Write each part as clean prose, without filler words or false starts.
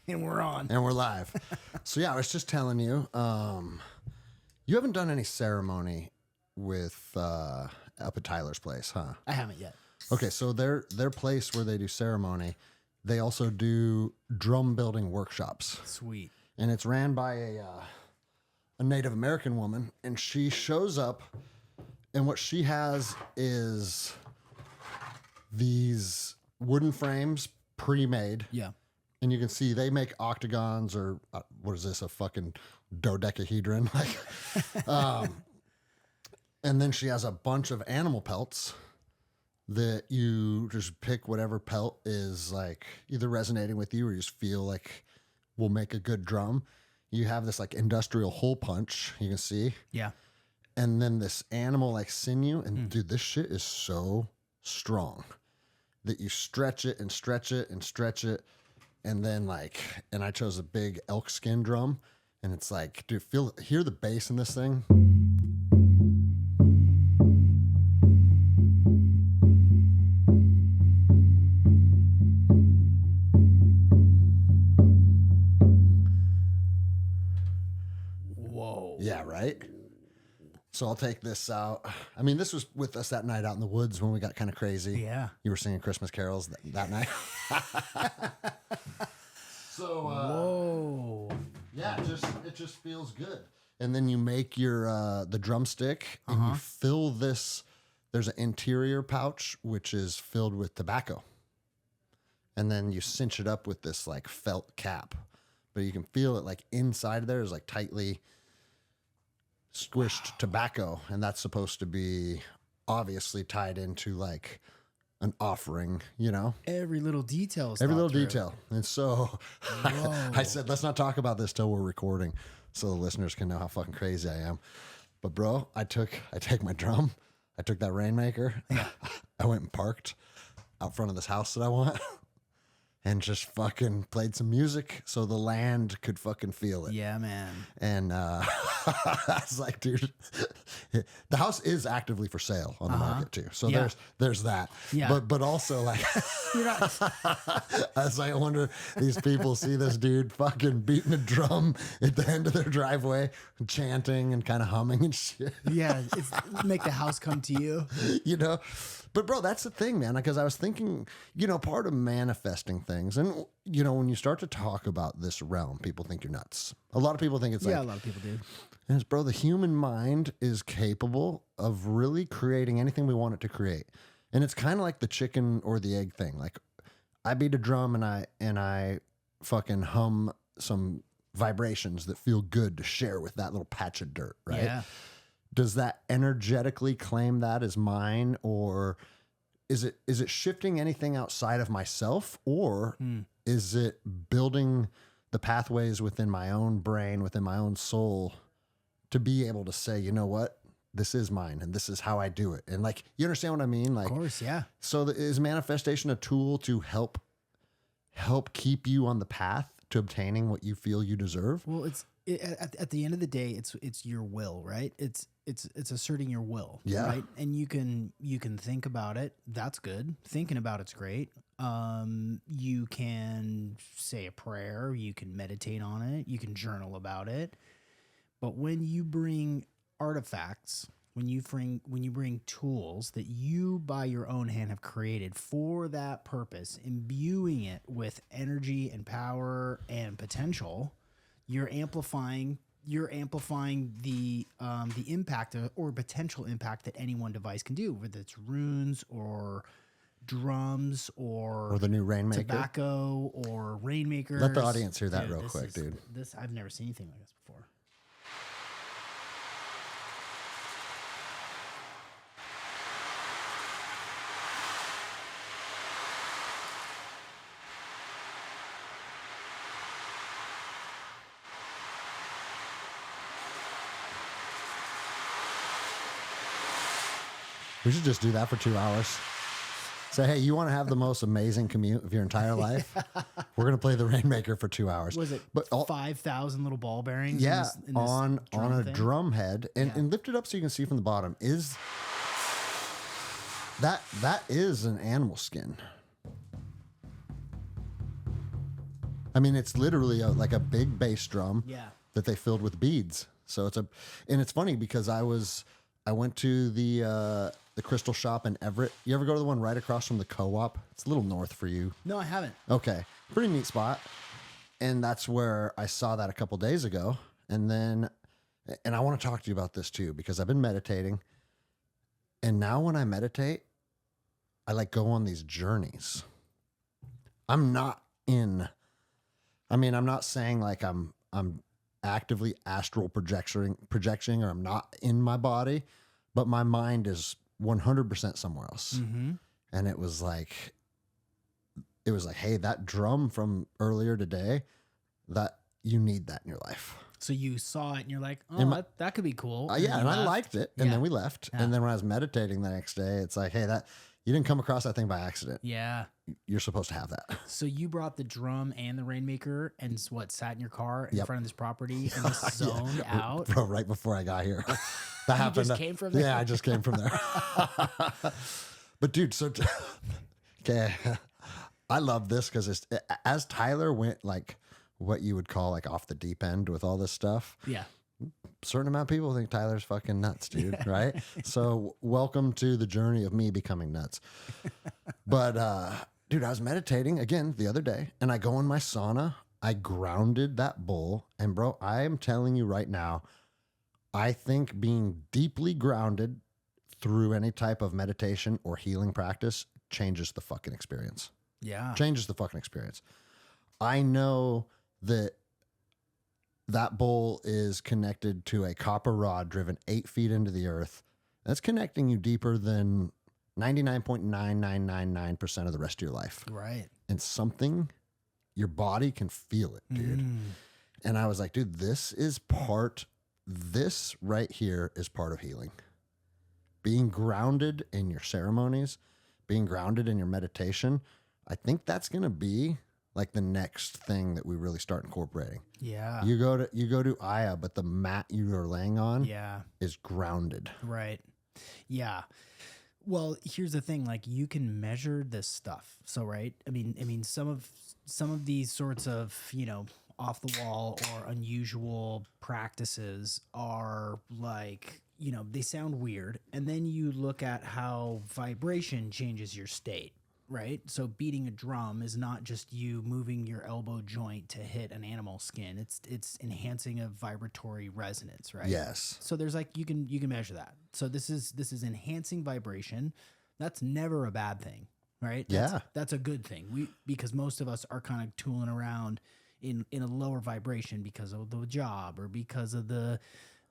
And we're on. And we're live. So yeah, I was just telling you, you haven't done any ceremony with up at Tyler's place, huh? I haven't yet. Okay, so their place where they do ceremony, they also do drum building workshops. Sweet. And it's ran by a Native American woman, and she shows up, and what she has is these wooden frames pre-made. Yeah. And you can see they make octagons or what is this, a fucking dodecahedron? And then she has a bunch of animal pelts that you just pick whatever pelt is like either resonating with you or you just feel like will make a good drum. You have this like industrial hole punch, you can see. Yeah. And then this animal like sinew. And dude, this shit is so strong that you stretch it and stretch it and stretch it. And then and I chose a big elk skin drum, and it's like, dude, hear the bass in this thing. Whoa. Yeah, right? So I'll take this out. I mean, this was with us that night out in the woods when we got kind of crazy. Yeah. You were singing Christmas carols that night. So, Whoa. yeah, it just feels good. And then you make your the drumstick and you fill this. There's an interior pouch which is filled with tobacco, and then you cinch it up with this like felt cap. But you can feel it like inside of there is like tightly squished tobacco, and that's supposed to be obviously tied into like an offering, you know? Every little detail. Every little detail. And so I said, let's not talk about this till we're recording so the listeners can know how fucking crazy I am. But bro, I take my drum, I took that Rainmaker, I went and parked out front of this house that I want and just fucking played some music so the land could fucking feel it. Yeah, man. And I was like, dude, the house is actively for sale on the market too. So there's that. Yeah. But also like, You're not. I was like, I wonder if these people see this dude fucking beating a drum at the end of their driveway, chanting and kind of humming and shit. Yeah. It's make the house come to you. You know? But bro, that's the thing, man, because I was thinking, you know, part of manifesting things, and you know, when you start to talk about this realm, people think you're nuts. A lot of people think it's Yeah, like, a lot of people do. and it's, bro, the human mind is capable of really creating anything we want it to create. And it's kind of like the chicken or the egg thing. Like I beat a drum and I fucking hum some vibrations that feel good to share with that little patch of dirt, right? Yeah. Does that energetically claim that as mine, or is it shifting anything outside of myself, or is it building the pathways within my own brain, within my own soul to be able to say, you know what, this is mine and this is how I do it. And like, you understand what I mean? Like, Of course, yeah. so is manifestation a tool to help keep you on the path to obtaining what you feel you deserve? Well, at the end of the day, it's your will, right? It's asserting your will, Yeah. right? And you can think about it. That's good. Thinking about it's great. You can say a prayer. You can meditate on it. You can journal about it. But when you bring artifacts, when you bring tools that you by your own hand have created for that purpose, imbuing it with energy and power and potential, you're amplifying the impact or potential impact that any one device can do, whether it's runes or drums or the new Rainmaker? tobacco or Rainmakers. Let the audience hear that real quick, dude. This I've never seen anything like this before. We should just do that for 2 hours. Say, hey, you want to have the most amazing commute of your entire life? We're going to play the Rainmaker for 2 hours. Was it but 5,000 little ball bearings? Yeah, in this on a thing? drum head. And lift it up so you can see from the bottom. That is an animal skin. I mean, it's literally like a big bass drum Yeah. that they filled with beads. So and it's funny because I went to the crystal shop in Everett. You ever go to the one right across from the co-op? It's a little north for you. No, I haven't. Okay. Pretty neat spot. And that's where I saw that a couple days ago. And I want to talk to you about this too, because I've been meditating. And now when I meditate, I like go on these journeys. I'm not saying like I'm actively astral projecting or I'm not in my body, but my mind is 100% somewhere else. Mm-hmm. And it was like, hey, that drum from earlier today, that you need that in your life. So you saw it and you're like, oh, that could be cool. Yeah, and I liked it. And Yeah. then we left. Yeah. And then when I was meditating the next day, it's like, hey, that you didn't come across that thing by accident. Yeah. You're supposed to have that. So you brought the drum and the rainmaker and sat in your car in Yep. front of this property and just zoned out. Bro, right before I got here. That happened. just came from there? Yeah, I just came from there. But dude, okay. I love this because as Tyler went like what you would call like off the deep end with all this stuff. Yeah. Certain amount of people think Tyler's fucking nuts, dude. Right? So welcome to the journey of me becoming nuts. But dude, I was meditating again the other day and I go in my sauna. I grounded that bull. And bro, I am telling you right now, I think being deeply grounded through any type of meditation or healing practice changes the fucking experience. Yeah. Changes the fucking experience. I know that bowl is connected to a copper rod driven 8 feet into the earth. That's connecting you deeper than 99.9999% of the rest of your life. Right. And your body can feel it, dude. And I was like, dude, this right here is part of healing. Being grounded in your ceremonies, being grounded in your meditation. I think that's going to be like the next thing that we really start incorporating. Yeah. You go to Aya, but the mat you are laying on is grounded. Right. Yeah. Well, here's the thing, like you can measure this stuff. So, right. I mean, some of these sorts of, off the wall or unusual practices are like, they sound weird. And then you look at how vibration changes your state. Right. So beating a drum is not just you moving your elbow joint to hit an animal skin. It's enhancing a vibratory resonance. Right. Yes. So there's like, you can measure that. So this is enhancing vibration. That's never a bad thing. Right. That's a good thing. Because most of us are kind of tooling around in a lower vibration because of the job or because of the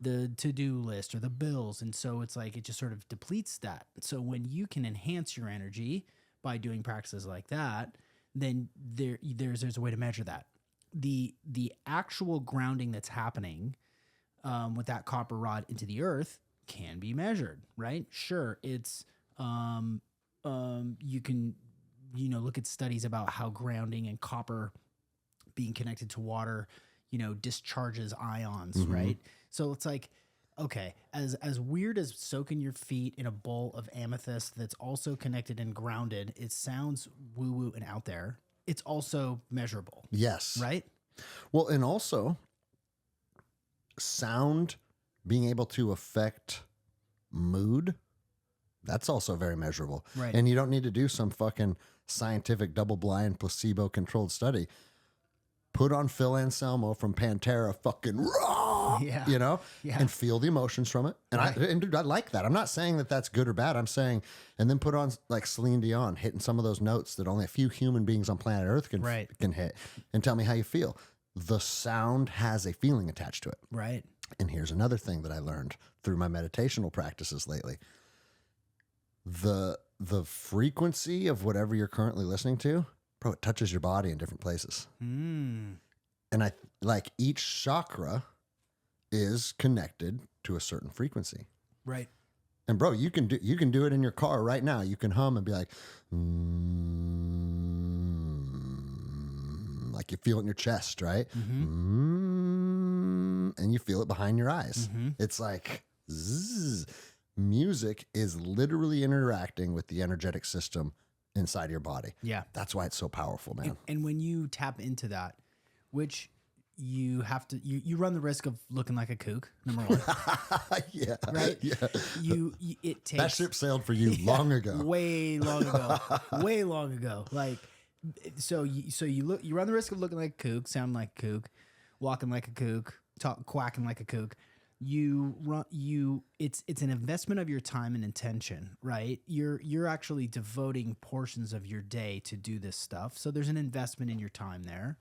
to-do list or the bills. And so it's like, it just sort of depletes that. So when you can enhance your energy by doing practices like that, then there's a way to measure that. The actual grounding that's happening with that copper rod into the earth can be measured, right? Sure, it's you can look at studies about how grounding and copper being connected to water, discharges ions, right? So it's like, okay, as weird as soaking your feet in a bowl of amethyst that's also connected and grounded, it sounds woo-woo and out there. It's also measurable. Yes. Right? Well, and also sound being able to affect mood, that's also very measurable. Right. And you don't need to do some fucking scientific double-blind placebo-controlled study. Put on Phil Anselmo from Pantera fucking raw, and feel the emotions from it. And dude, I like that. I'm not saying that that's good or bad. I'm saying, and then put on like Celine Dion hitting some of those notes that only a few human beings on planet Earth can hit, and tell me how you feel. The sound has a feeling attached to it. Right. And here's another thing that I learned through my meditational practices lately. The frequency of whatever you're currently listening to, bro, it touches your body in different places. And I like each chakra is connected to a certain frequency. Right. And bro, you can do it in your car right now. You can hum and be like, like you feel it in your chest, right? And you feel it behind your eyes. It's like zzz. Music is literally interacting with the energetic system inside your body. Yeah. That's why it's so powerful, man. And when you tap into that, which you have to you run the risk of looking like a kook, number one. Yeah. Right? Yeah. It takes That ship sailed for you long ago. way long ago. Way long ago. Like so you run the risk of looking like a kook, sounding like a kook, walking like a kook, quacking like a kook. It's an investment of your time and intention, right? You're actually devoting portions of your day to do this stuff. So there's an investment in your time there.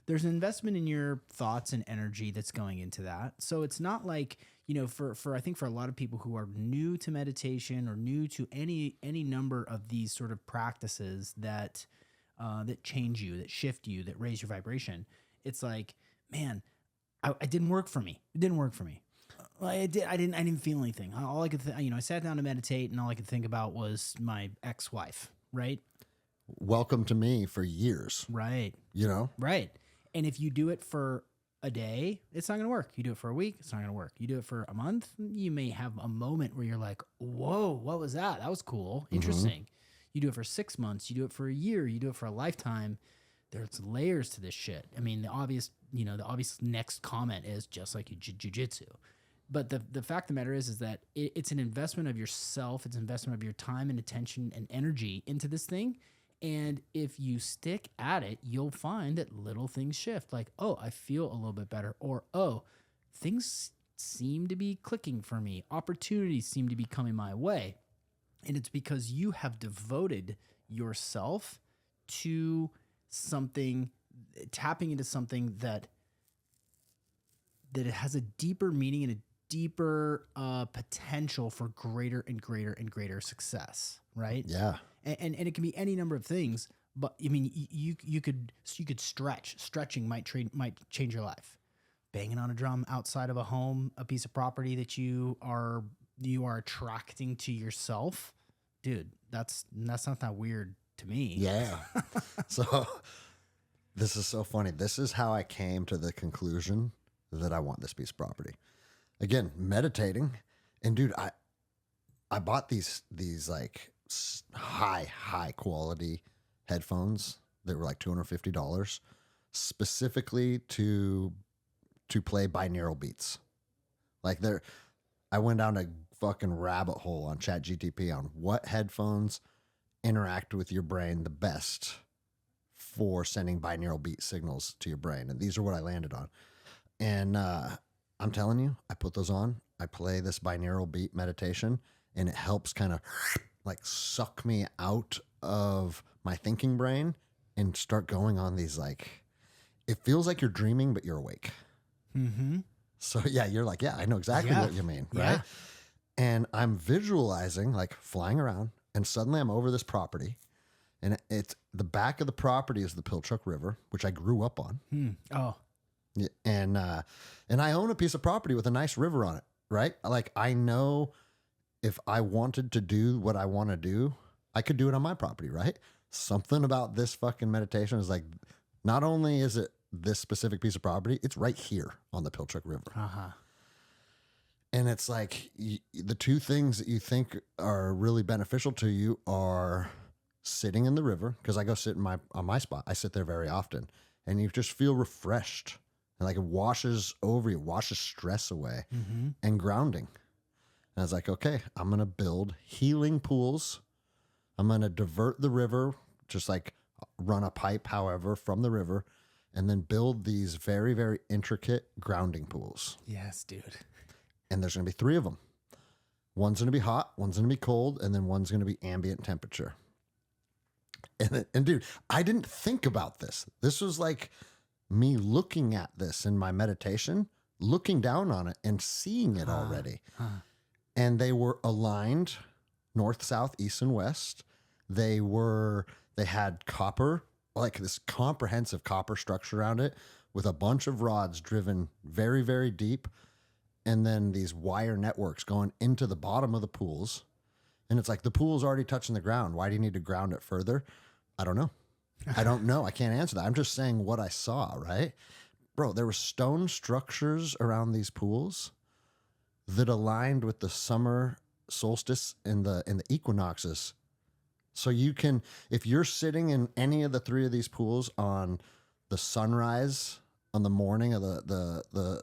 There's an investment in your thoughts and energy that's going into that. So it's not like, for I think for a lot of people who are new to meditation or new to any number of these sort of practices that change you, that shift you, that raise your vibration, it's like, man, it didn't work for me. It didn't work for me. I didn't feel anything. All I could, I sat down to meditate, and all I could think about was my ex-wife. Right. Welcome to me for years. Right. Right. And if you do it for a day, it's not going to work. You do it for a week, it's not going to work. You do it for a month, you may have a moment where you're like, whoa, what was that? That was cool. Interesting. You do it for 6 months, you do it for a year, you do it for a lifetime. There's layers to this shit. I mean, the obvious next comment is just like jujitsu. But the fact of the matter is that it's an investment of yourself. It's an investment of your time and attention and energy into this thing. And if you stick at it, you'll find that little things shift. Like, oh, I feel a little bit better. Or, oh, things seem to be clicking for me. Opportunities seem to be coming my way. And it's because you have devoted yourself to something, tapping into something that it has a deeper meaning and a deeper potential for greater and greater and greater success, right? Yeah. And it can be any number of things, but I mean, you could stretch. Stretching might change your life. Banging on a drum outside of a home, a piece of property that you are attracting to yourself, dude. That's not that weird to me. Yeah. So this is so funny. This is how I came to the conclusion that I want this piece of property. Again, meditating, and dude, I bought these like high quality headphones that were like $250 specifically to play binaural beats. Like I went down a fucking rabbit hole on ChatGPT on what headphones interact with your brain the best for sending binaural beat signals to your brain. And these are what I landed on. And I'm telling you, I put those on, I play this binaural beat meditation, and it helps kind of like suck me out of my thinking brain and start going on these, like, it feels like you're dreaming, but you're awake. Mm-hmm. So yeah, you're like, yeah, I know exactly what you mean. Right. Yeah. And I'm visualizing like flying around, and suddenly I'm over this property, and it's the back of the property is the Pilchuck River, which I grew up on. Oh. Yeah, and I own a piece of property with a nice river on it, right? Like, I know if I wanted to do what I want to do, I could do it on my property, right? Something about this fucking meditation is like, not only is it this specific piece of property, it's right here on the Pilchuck River. Uh-huh. And it's like the two things that you think are really beneficial to you are sitting in the river, because I go sit on my spot. I sit there very often, and you just feel refreshed. And like it washes over you, washes stress away, and grounding. And I was like, okay, I'm going to build healing pools. I'm going to divert the river, just like run a pipe, however, from the river, and then build these very, very intricate grounding pools. Yes, dude. And there's going to be 3 of them. One's going to be hot, one's going to be cold, and then one's going to be ambient temperature. And dude, I didn't think about this. This was like me looking at this in my meditation, looking down on it and seeing it already. And they were aligned north, south, east, and west. They had copper, like this comprehensive copper structure around it with a bunch of rods driven very, very deep. And then these wire networks going into the bottom of the pools. And it's like, the pool's already touching the ground. Why do you need to ground it further? I don't know. I don't know. I can't answer that. I'm just saying what I saw, right? Bro, there were stone structures around these pools that aligned with the summer solstice and the equinoxes. So you can, if you're sitting in any of the 3 of these pools on the sunrise on the morning of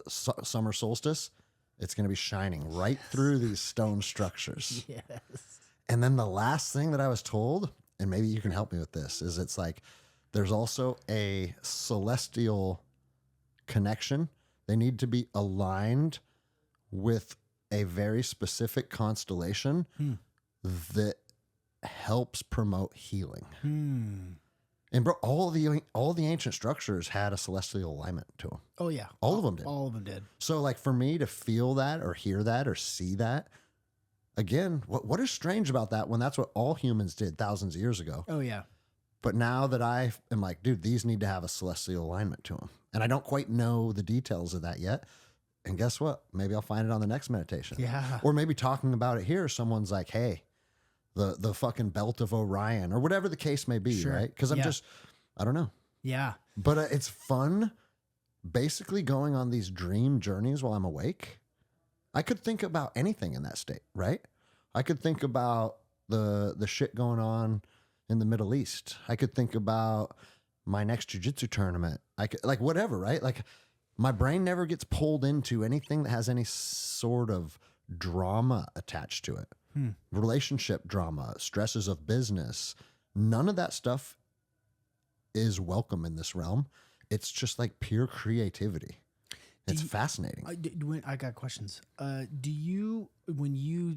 summer solstice, it's going to be shining right through these stone structures. Yes. And then the last thing that I was told, and maybe you can help me with this, is it's like there's also a celestial connection. They need to be aligned with a very specific constellation that helps promote healing. And bro, all the ancient structures had a celestial alignment to them. Oh yeah. All of them did. All of them did. So like for me to feel that or hear that or see that, again, what is strange about that when that's what all humans did thousands of years ago? Oh yeah. But now that I am like, dude, these need to have a celestial alignment to them. And I don't quite know the details of that yet. And guess what? Maybe I'll find it on the next meditation. Yeah. Or maybe talking about it here, someone's like, hey, the fucking belt of Orion or whatever the case may be, right? Because I'm I don't know. Yeah. But it's fun basically going on these dream journeys while I'm awake. I could think about anything in that state, right? I could think about the shit going on in the Middle East. I could think about my next jiu-jitsu tournament. I could, like, whatever, right? Like, my brain never gets pulled into anything that has any sort of drama attached to it. Relationship drama, stresses of business. None of that stuff is welcome in this realm. It's just like pure creativity. It's fascinating. I got questions. Do you, when you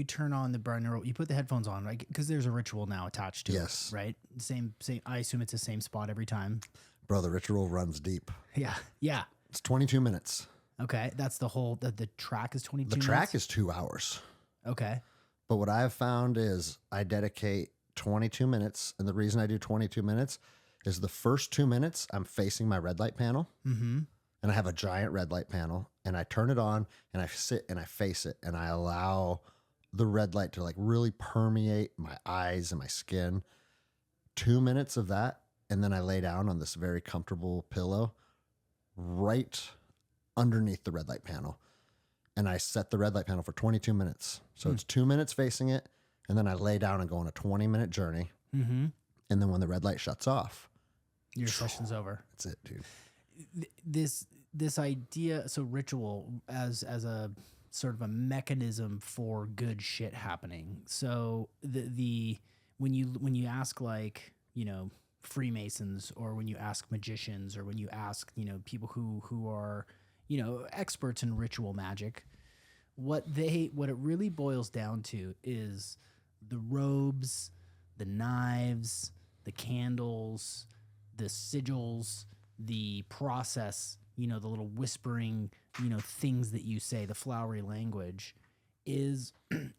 turn on the binaural, you put the headphones on, right? Because there's a ritual now attached to it, right? Same. I assume it's the same spot every time. Bro, the ritual runs deep. Yeah. Yeah. It's 22 minutes. Okay. That's the whole, the track is 22 minutes? The track is 2 hours. Okay. But what I've found is I dedicate 22 minutes. And the reason I do 22 minutes is the first 2 minutes, I'm facing my red light panel. And I have a giant red light panel. And I turn it on and I sit and I face it. And I allow the red light to like really permeate my eyes and my skin. 2 minutes of that. And then I lay down on this very comfortable pillow right underneath the red light panel. And I set the red light panel for 22 minutes. So it's 2 minutes facing it. And then I lay down and go on a 20-minute journey. And then when the red light shuts off, your session's over. That's it, dude. This idea, so ritual as a sort of a mechanism for good shit happening. So when you ask, like, you know, Freemasons, or when you ask magicians, or when you ask, you know, people who are, you know, experts in ritual magic, what it really boils down to is the robes, the knives, the candles, the sigils, the process, you know, the little whispering, you know, things that you say, the flowery language, is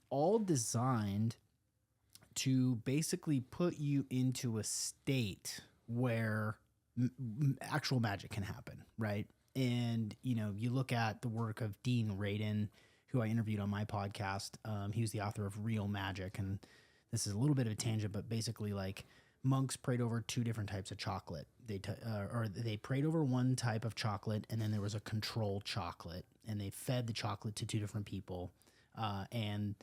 all designed to basically put you into a state where actual magic can happen, right? And, you know, you look at the work of Dean Radin, who I interviewed on my podcast. He was the author of Real Magic. And this is a little bit of a tangent, but basically, like, monks prayed over 2 different types of chocolate. They prayed over one type of chocolate, and then there was a controlled chocolate, and they fed the chocolate to 2 different people. And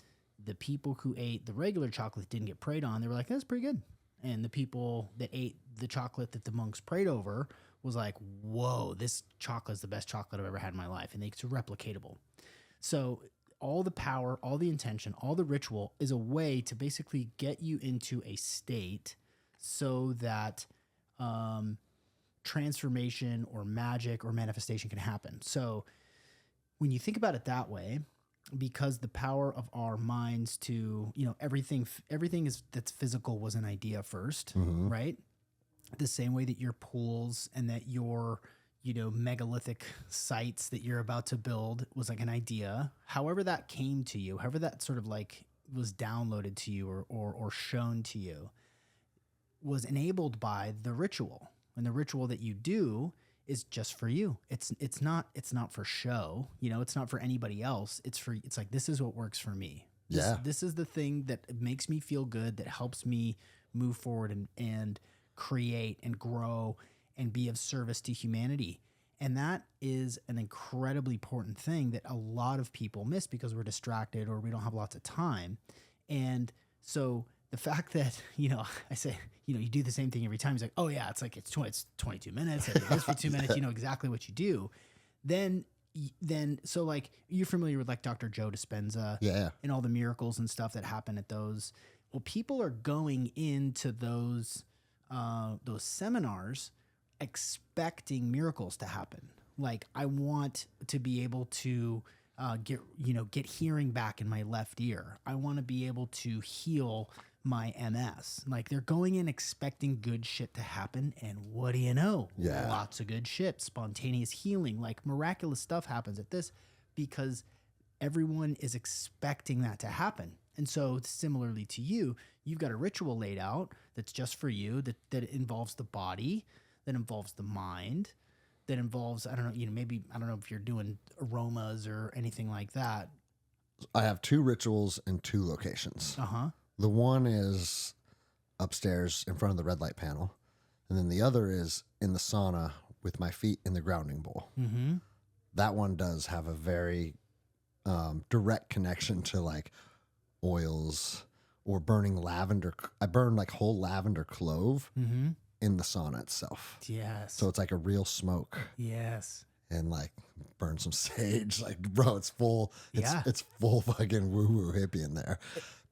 the people who ate the regular chocolate didn't get prayed on. They were like, that's pretty good. And the people that ate the chocolate that the monks prayed over was like, whoa, this chocolate is the best chocolate I've ever had in my life. And it's replicatable. So all the power, all the intention, all the ritual is a way to basically get you into a state so that transformation or magic or manifestation can happen. So when you think about it that way, because the power of our minds to, you know, everything that's physical was an idea first, right? The same way that your pools and that your, you know, megalithic sites that you're about to build was like an idea. However that came to you, however that sort of like was downloaded to you or shown to you, was enabled by the ritual. And the ritual that you do is just for you. It's not for show, you know, it's not for anybody else. It's like, this is what works for me. This is the thing that makes me feel good, that helps me move forward and create and grow and be of service to humanity. And that is an incredibly important thing that a lot of people miss because we're distracted or we don't have lots of time. And so the fact that, I say, you do the same thing every time. He's like, oh yeah, it's 22 minutes. I do this for 2 minutes. You know exactly what you do. Then so like you're familiar with like Dr. Joe Dispenza Yeah. and all the miracles and stuff that happen at those. Well, people are going into those seminars expecting miracles to happen. Like, I want to be able to get hearing back in my left ear. I want to be able to heal my MS. Like, they're going in expecting good shit to happen, and what do you know? Yeah. Lots of good shit, spontaneous healing, like miraculous stuff happens at this because everyone is expecting that to happen. And so similarly to you, you've got a ritual laid out that's just for you, that involves the body, that involves the mind, that involves, I don't know, maybe, I don't know if you're doing aromas or anything like that. I have 2 rituals in 2 locations. Uh-huh. The one is upstairs in front of the red light panel. And then the other is in the sauna with my feet in the grounding bowl. Mm-hmm. That one does have a very direct connection to like oils or burning lavender. I burn like whole lavender clove in the sauna itself. Yes. So it's like a real smoke. Yes. And like burn some sage. Like, bro, it's full. It's full fucking woo-woo hippie in there.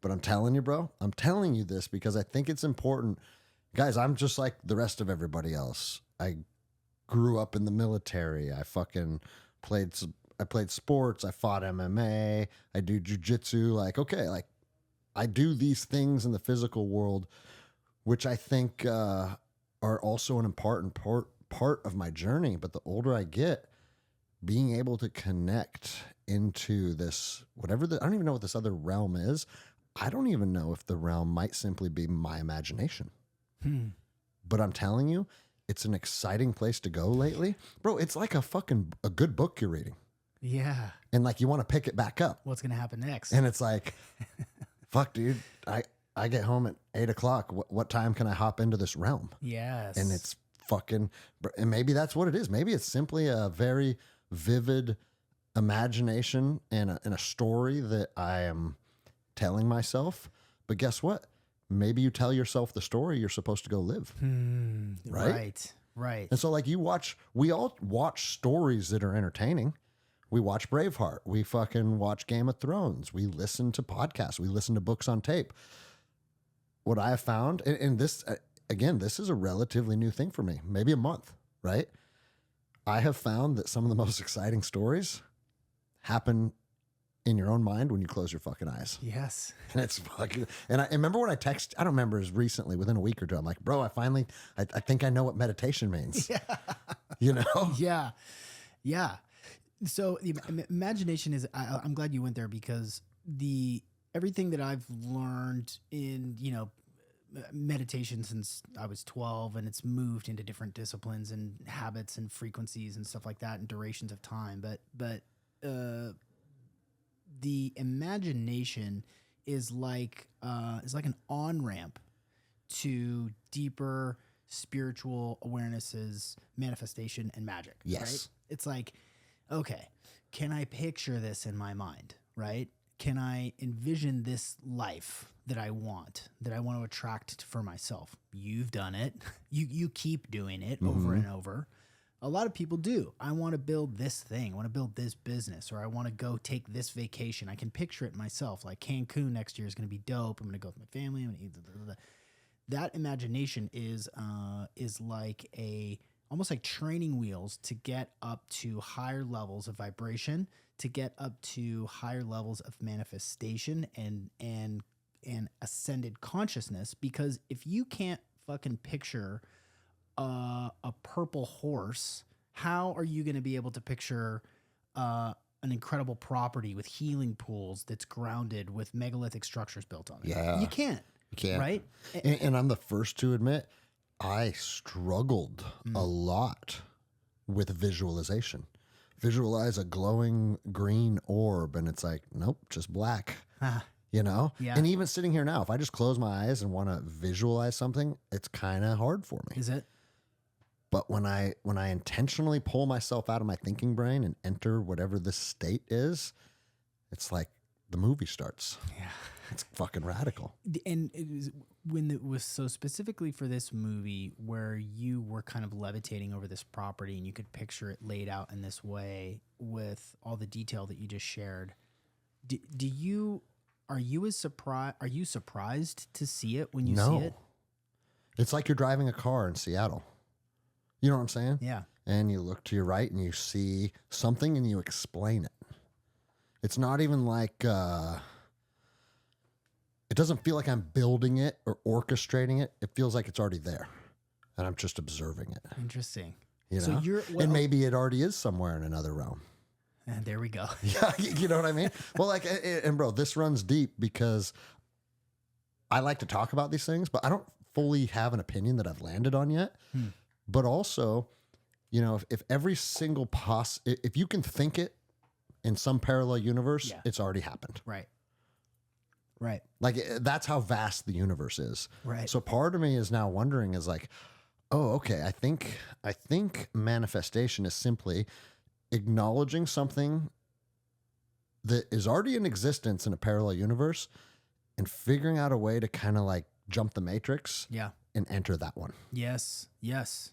But I'm telling you, bro, I'm telling you this because I think it's important. Guys, I'm just like the rest of everybody else. I grew up in the military. I fucking played sports. I fought MMA. I do jujitsu. Like, okay, like I do these things in the physical world, which I think are also an important part of my journey. But the older I get, being able to connect into this, I don't even know what this other realm is. I don't even know if the realm might simply be my imagination. But I'm telling you, it's an exciting place to go lately. Bro, it's like a good book you're reading. Yeah. And like you want to pick it back up. What's going to happen next? And it's like, fuck, dude, I get home at 8:00. What time can I hop into this realm? Yes. And it's fucking, and maybe that's what it is. Maybe it's simply a very vivid imagination and a story that I am telling myself. But guess what? Maybe you tell yourself the story you're supposed to go live. Right? Right. And so like we all watch stories that are entertaining. We watch Braveheart. We fucking watch Game of Thrones. We listen to podcasts. We listen to books on tape. What I have found, and this, again, this is a relatively new thing for me, maybe a month, right? I have found that some of the most exciting stories happen in your own mind when you close your fucking eyes. Yes. And it's fucking, and I remember when I don't remember as recently, within a week or two, I'm like, bro, I think I know what meditation means. Yeah. You know? Yeah. Yeah. So the imagination is, I'm glad you went there because everything that I've learned in, meditation since I was 12, and it's moved into different disciplines and habits and frequencies and stuff like that and durations of time. But the imagination is like an on-ramp to deeper spiritual awarenesses, manifestation, and magic. Yes. Right? It's like, okay, can I picture this in my mind, right? Can I envision this life that I want to attract for myself? You've done it. You keep doing it over and over. A lot of people do. I want to build this thing. I want to build this business, or I want to go take this vacation. I can picture it myself. Like Cancun next year is going to be dope. I'm going to go with my family. I'm going to eat. That imagination is like almost like training wheels to get up to higher levels of vibration, to get up to higher levels of manifestation and ascended consciousness. Because if you can't fucking picture a purple horse, how are you going to be able to picture an incredible property with healing pools that's grounded with megalithic structures built on it? Yeah. You can't. You can't. Right? And I'm the first to admit, I struggled a lot with visualization. Visualize a glowing green orb, and it's like, nope, just black. You know? Yeah. And even sitting here now, if I just close my eyes and want to visualize something, it's kind of hard for me. Is it? But when I intentionally pull myself out of my thinking brain and enter whatever this state is, it's like the movie starts. Yeah. It's fucking radical. And it was when it was so specifically for this movie where you were kind of levitating over this property and you could picture it laid out in this way with all the detail that you just shared. Are you surprised to see it when you see it? It's like you're driving a car in Seattle. You know what I'm saying? Yeah. And you look to your right and you see something and you explain it. It's not even like, it doesn't feel like I'm building it or orchestrating it. It feels like it's already there and I'm just observing it. Interesting. You know? So and maybe it already is somewhere in another realm. And there we go. Yeah. You know what I mean? Well, like, and bro, this runs deep because I like to talk about these things, but I don't fully have an opinion that I've landed on yet. But also, you know, if every single if you can think it in some parallel universe, it's already happened. Right. Right. Like that's how vast the universe is. Right. So part of me is now wondering is like, oh, okay. I think manifestation is simply acknowledging something that is already in existence in a parallel universe and figuring out a way to kind of like jump the matrix and enter that one. Yes. Yes.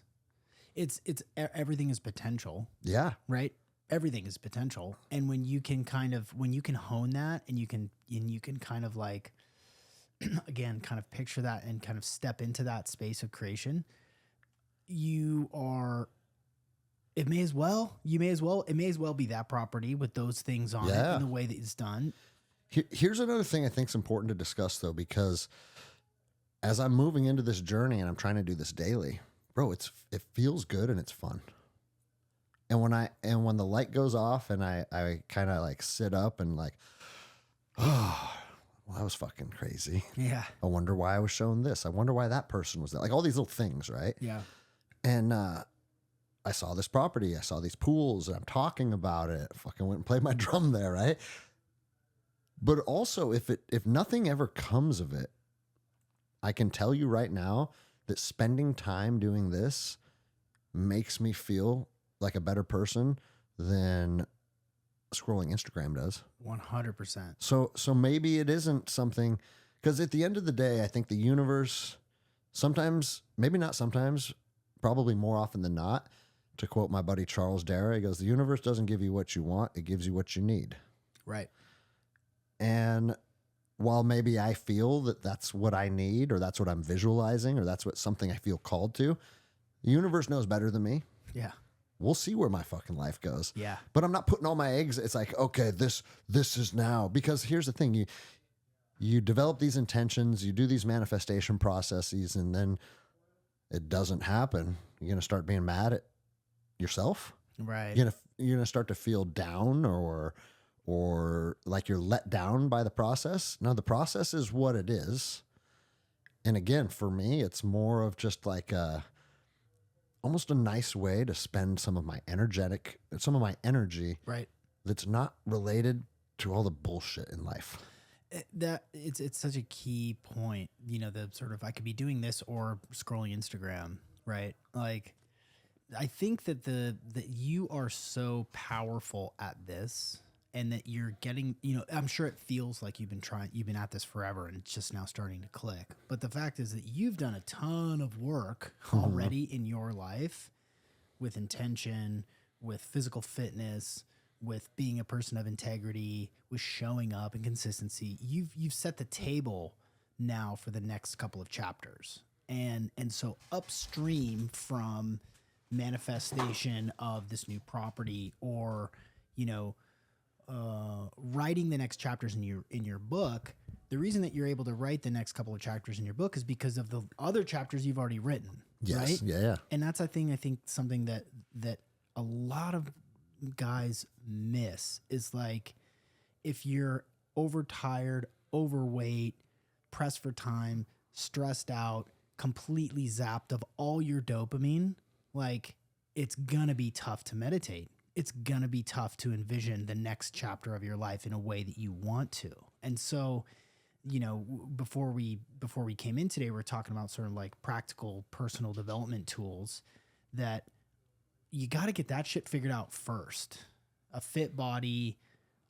It's everything is potential. Yeah. Right. Everything is potential. And when you can hone that and you can kind of like, again, kind of picture that and kind of step into that space of creation, it may as well be that property with those things on it in the way that it's done. Here's another thing I think is important to discuss though, because as I'm moving into this journey and I'm trying to do this daily, bro, it feels good and it's fun. And when the light goes off and I kind of like sit up and like, oh, well, that was fucking crazy. Yeah. I wonder why I was shown this. I wonder why that person was there. Like all these little things, right? Yeah. And I saw this property. I saw these pools and I'm talking about it. I fucking went and played my drum there, right? But also if nothing ever comes of it, I can tell you right now that spending time doing this makes me feel like a better person than scrolling Instagram does. 100%. So maybe it isn't something, because at the end of the day, I think the universe sometimes, maybe not sometimes, probably more often than not, to quote my buddy Charles Dara, he goes, the universe doesn't give you what you want, it gives you what you need. Right. And while maybe I feel that that's what I need, or that's what I'm visualizing, or that's what something I feel called to, the universe knows better than me. Yeah. We'll see where my fucking life goes. Yeah. But I'm not putting all my eggs. It's like, okay, this is now, because here's the thing. You develop these intentions, you do these manifestation processes, and then it doesn't happen. You're going to start being mad at yourself. Right. You're going to start to feel down or like you're let down by the process. No, the process is what it is. And again, for me, it's more of just like almost a nice way to spend some of my energy. Right. That's not related to all the bullshit in life. That it's such a key point, you know, the sort of, I could be doing this or scrolling Instagram, right? Like, I think that that you are so powerful at this, and that you're getting, you know, I'm sure it feels like you've been at this forever and it's just now starting to click. But the fact is that you've done a ton of work already in your life with intention, with physical fitness, with being a person of integrity, with showing up and consistency. You've set the table now for the next couple of chapters. And so upstream from manifestation of this new property, or, you know, writing the next chapters in your book, the reason that you're able to write the next couple of chapters in your book is because of the other chapters you've already written. Yes. Right? Yeah. And that's, I think something that a lot of guys miss is like, if you're overtired, overweight, pressed for time, stressed out, completely zapped of all your dopamine, like, it's gonna be tough to meditate. It's gonna be tough to envision the next chapter of your life in a way that you want to. And so, you know, before we came in today, we were talking about sort of like practical personal development tools that you got to get that shit figured out first. A fit body,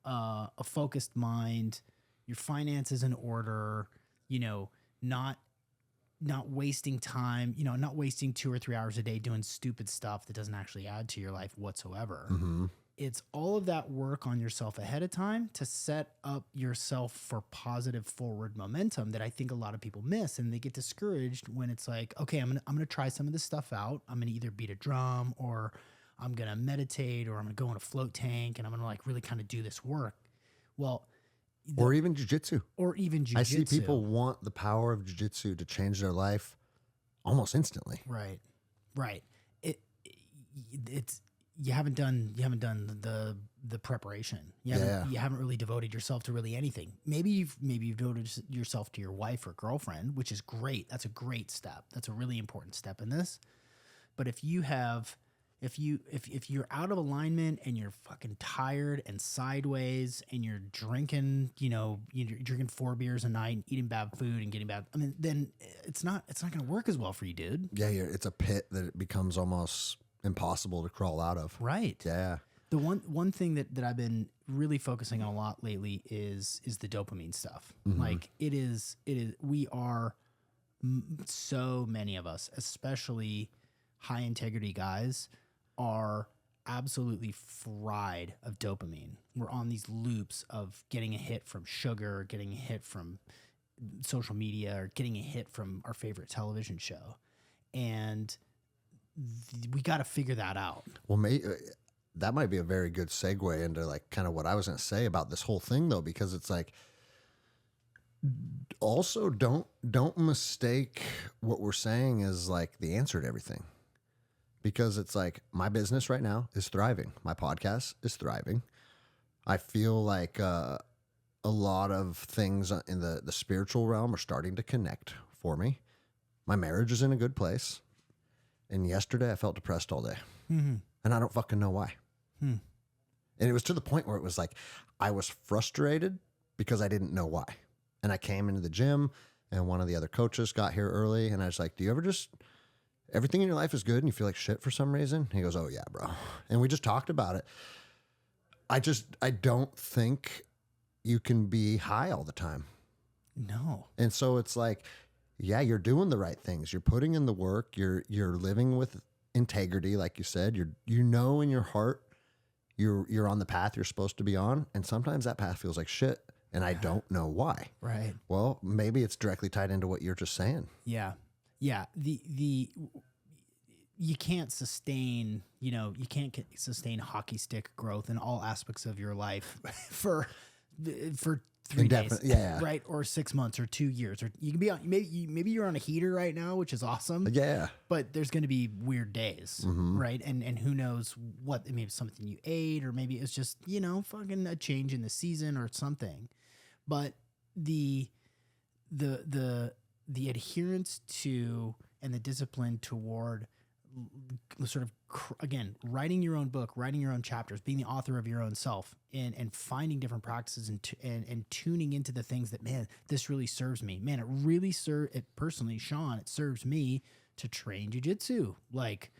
a focused mind, your finances in order, not wasting time, not wasting 2 or 3 hours a day doing stupid stuff that doesn't actually add to your life whatsoever. Mm-hmm. It's all of that work on yourself ahead of time to set up yourself for positive forward momentum that I think a lot of people miss, and they get discouraged when it's like, okay, I'm gonna try some of this stuff out. I'm gonna either beat a drum, or I'm gonna meditate, or I'm gonna go in a float tank, and I'm gonna like really kind of do this work. Well, or even jujitsu. I see people want the power of jujitsu to change their life almost instantly. Right. It's you haven't done the preparation. You haven't really devoted yourself to really anything. Maybe you've devoted yourself to your wife or girlfriend, which is great. That's a great step. That's a really important step in this. But if you're out of alignment and you're fucking tired and sideways and you're drinking, you're drinking 4 beers a night and eating bad food and getting bad, then it's not going to work as well for you, dude. Yeah, it's a pit that it becomes almost impossible to crawl out of. Right. Yeah. The one thing that I've been really focusing on a lot lately is the dopamine stuff. Mm-hmm. Like it is we are so many of us, especially high integrity guys, are absolutely fried of dopamine. We're on these loops of getting a hit from sugar, getting a hit from social media, or getting a hit from our favorite television show. And we got to figure that out. Well, that might be a very good segue into like kind of what I was going to say about this whole thing, though, because it's like, also don't mistake what we're saying as like the answer to everything. Because it's like my business right now is thriving. My podcast is thriving. I feel like a lot of things in the spiritual realm are starting to connect for me. My marriage is in a good place. And yesterday I felt depressed all day. Mm-hmm. And I don't fucking know why. And it was to the point where it was like I was frustrated because I didn't know why. And I came into the gym and one of the other coaches got here early. And I was like, do you ever just... everything in your life is good and you feel like shit for some reason? He goes, oh yeah, bro. And we just talked about it. I don't think you can be high all the time. No. And so it's like, yeah, you're doing the right things. You're putting in the work. You're living with integrity. Like you said, you know, in your heart, you're on the path you're supposed to be on. And sometimes that path feels like shit. And I don't know why. Right. Well, maybe it's directly tied into what you're just saying. Yeah. Yeah. You can't sustain, hockey stick growth in all aspects of your life for 3 days, yeah, right? Or 6 months or 2 years, or you can be on, maybe you're on a heater right now, which is awesome. Yeah. But there's going to be weird days, right? And who knows what, maybe it's something you ate, or maybe it's just, fucking a change in the season or something. But the adherence to and the discipline toward sort of, again, writing your own book, writing your own chapters, being the author of your own self, and finding different practices and tuning into the things that, man, this really serves me. Man, it really personally, Sean, it serves me to train jiu-jitsu like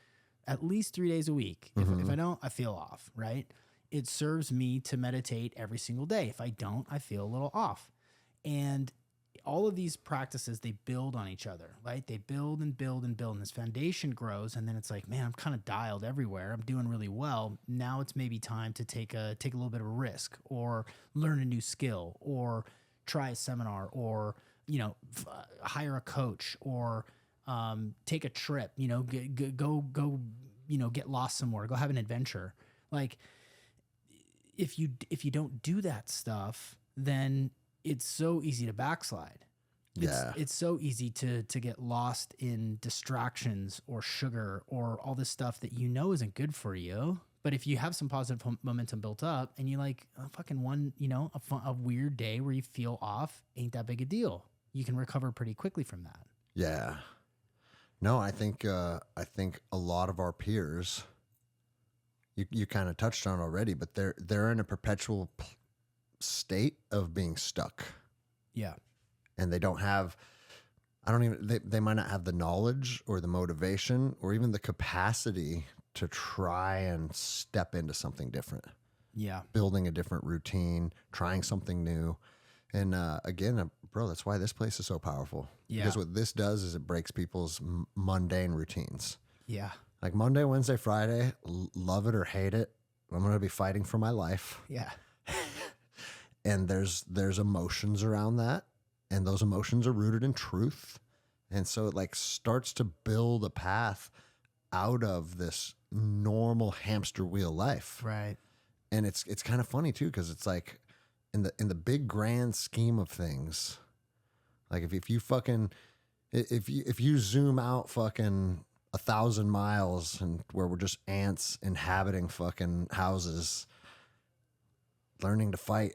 at least 3 days a week. If I don't, I feel off, right? It serves me to meditate every single day. If I don't, I feel a little off. And all of these practices, they build on each other, right? They build and build and build, and this foundation grows. And then it's like, man, I'm kind of dialed everywhere. I'm doing really well. Now it's maybe time to take a little bit of a risk, or learn a new skill, or try a seminar, or, hire a coach, or take a trip, go, get lost somewhere, go have an adventure. Like if you don't do that stuff, then it's so easy to backslide. It's so easy to get lost in distractions or sugar or all this stuff that isn't good for you. But if you have some positive momentum built up, and you like fucking one, a weird day where you feel off, ain't that big a deal. You can recover pretty quickly from that. Yeah. No, I think a lot of our peers, you kind of touched on already, but they're in a perpetual state of being stuck. Yeah. And they don't have, they might not have the knowledge or the motivation or even the capacity to try and step into something different. Yeah. building a different routine, trying something new. And again, bro, that's why this place is so powerful. Yeah. Because what this does is it breaks people's mundane routines. Yeah. Like Monday, Wednesday, Friday, love it or hate it, I'm going to be fighting for my life. Yeah. And there's emotions around that. And those emotions are rooted in truth. And so it like starts to build a path out of this normal hamster wheel life. Right. And it's kind of funny too, because it's like in the big grand scheme of things, like if you zoom out fucking 1,000 miles and where we're just ants inhabiting fucking houses, learning to fight,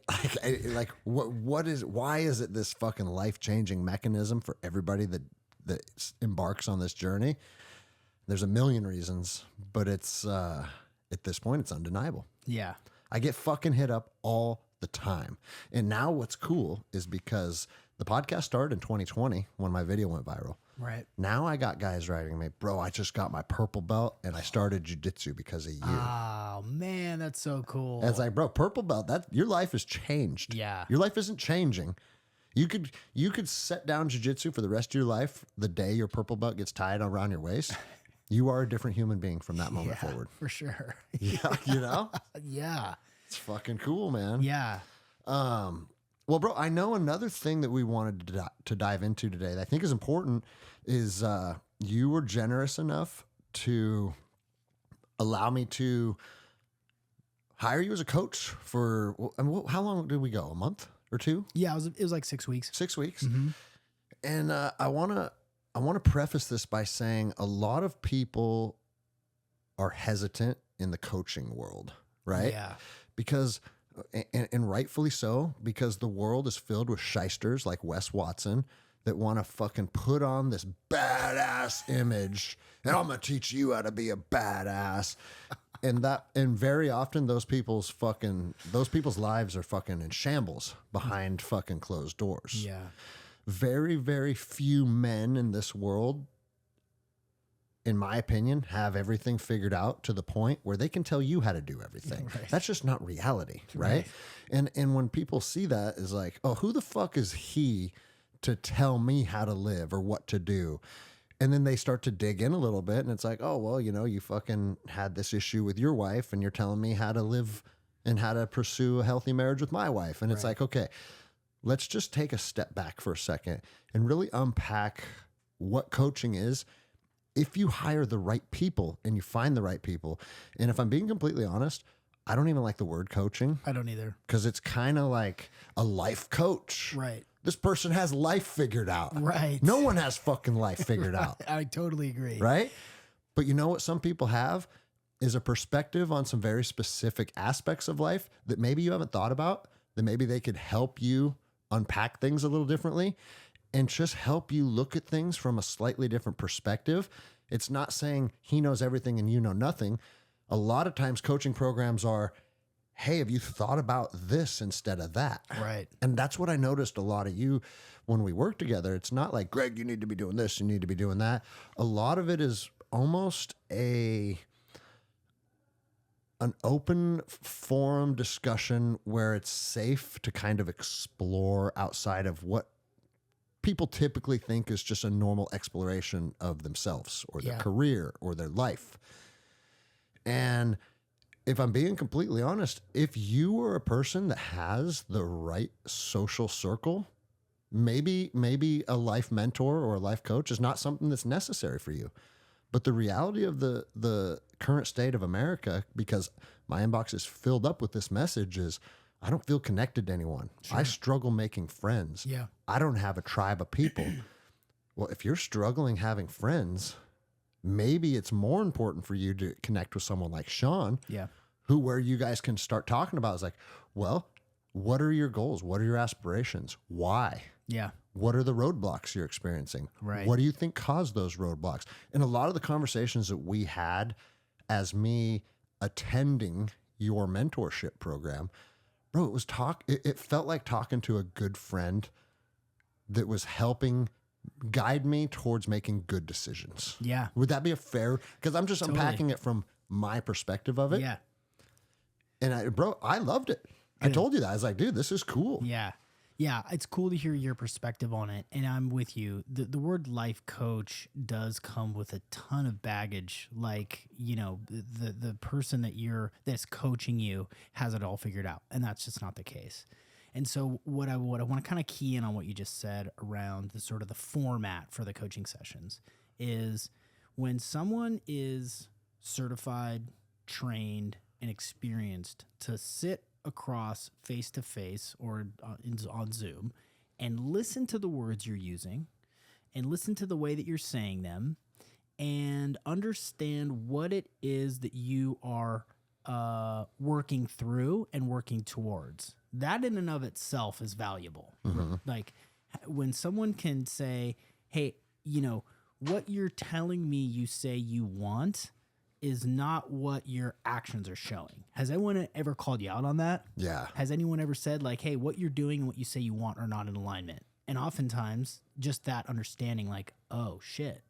why is it this fucking life-changing mechanism for everybody that embarks on this journey? There's a million reasons, but it's at this point it's undeniable. Yeah. I get fucking hit up all the time. And now what's cool is because the podcast started in 2020 when my video went viral. Right. Now I got guys writing me, bro, I just got my purple belt and I started jiu-jitsu because of you. Oh man, that's so cool. And it's like, bro, purple belt, your life has changed. Yeah. Your life isn't changing. You could set down jiu-jitsu for the rest of your life the day your purple belt gets tied around your waist. You are a different human being from that moment forward. For sure. Yeah, you know? Yeah. It's fucking cool, man. Yeah. Well, bro, I know another thing that we wanted to dive into today that I think is important is you were generous enough to allow me to hire you as a coach for, how long did we go? A month or two? Yeah, it was like 6 weeks. 6 weeks. Mm-hmm. And I want to preface this by saying a lot of people are hesitant in the coaching world, right? Yeah. Because, and rightfully so, because the world is filled with shysters like Wes Watson that want to fucking put on this badass image and I'm going to teach you how to be a badass. And very often those people's lives are fucking in shambles behind fucking closed doors. Yeah. Very, very few men in this world, in my opinion, have everything figured out to the point where they can tell you how to do everything. Right. That's just not reality, right? And when people see that, is like, oh, who the fuck is he to tell me how to live or what to do? And then they start to dig in a little bit, and it's like, oh, well, you fucking had this issue with your wife, and you're telling me how to live and how to pursue a healthy marriage with my wife. And it's like, okay, let's just take a step back for a second and really unpack what coaching is if you hire the right people and you find the right people. And if I'm being completely honest, I don't even like the word coaching. I don't either. Because it's kind of like a life coach. Right. This person has life figured out. Right. No one has fucking life figured out. I totally agree. Right? But you know what some people have is a perspective on some very specific aspects of life that maybe you haven't thought about, that maybe they could help you unpack things a little differently and just help you look at things from a slightly different perspective. It's not saying he knows everything and you know nothing. A lot of times coaching programs are, hey, have you thought about this instead of that? Right. And that's what I noticed a lot of you when we work together. It's not like, Greg, you need to be doing this, you need to be doing that. A lot of it is almost an open forum discussion where it's safe to kind of explore outside of what people typically think is just a normal exploration of themselves or their career or their life. And if I'm being completely honest, if you are a person that has the right social circle, maybe a life mentor or a life coach is not something that's necessary for you. But the reality of the current state of America, because my inbox is filled up with this message, is I don't feel connected to anyone. Sure. I struggle making friends. Yeah. I don't have a tribe of people. Well, if you're struggling having friends, maybe it's more important for you to connect with someone like Sean. Yeah. Where you guys can start talking about is like, well, what are your goals? What are your aspirations? Why? Yeah. What are the roadblocks you're experiencing? Right. What do you think caused those roadblocks? And a lot of the conversations that we had as me attending your mentorship program, bro, it felt like talking to a good friend that was helping guide me towards making good decisions. Yeah. Would that be a fair, because I'm just unpacking it from my perspective of it. Yeah. And bro, I loved it. I told you that. I was like, dude, this is cool. Yeah. Yeah. It's cool to hear your perspective on it. And I'm with you. The word life coach does come with a ton of baggage. Like, you know, the person that's coaching you has it all figured out. And that's just not the case. And so what I want to kind of key in on what you just said around the sort of the format for the coaching sessions is when someone is certified, trained, and experienced to sit across face-to-face or on Zoom and listen to the words you're using and listen to the way that you're saying them and understand what it is that you are working through and working towards. That in and of itself is valuable. Mm-hmm. Like when someone can say, hey, you know, what you're telling me you say you want is not what your actions are showing. Has anyone ever called you out on that? Yeah. Has anyone ever said like, hey, what you're doing and what you say you want are not in alignment? And oftentimes just that understanding like, oh shit,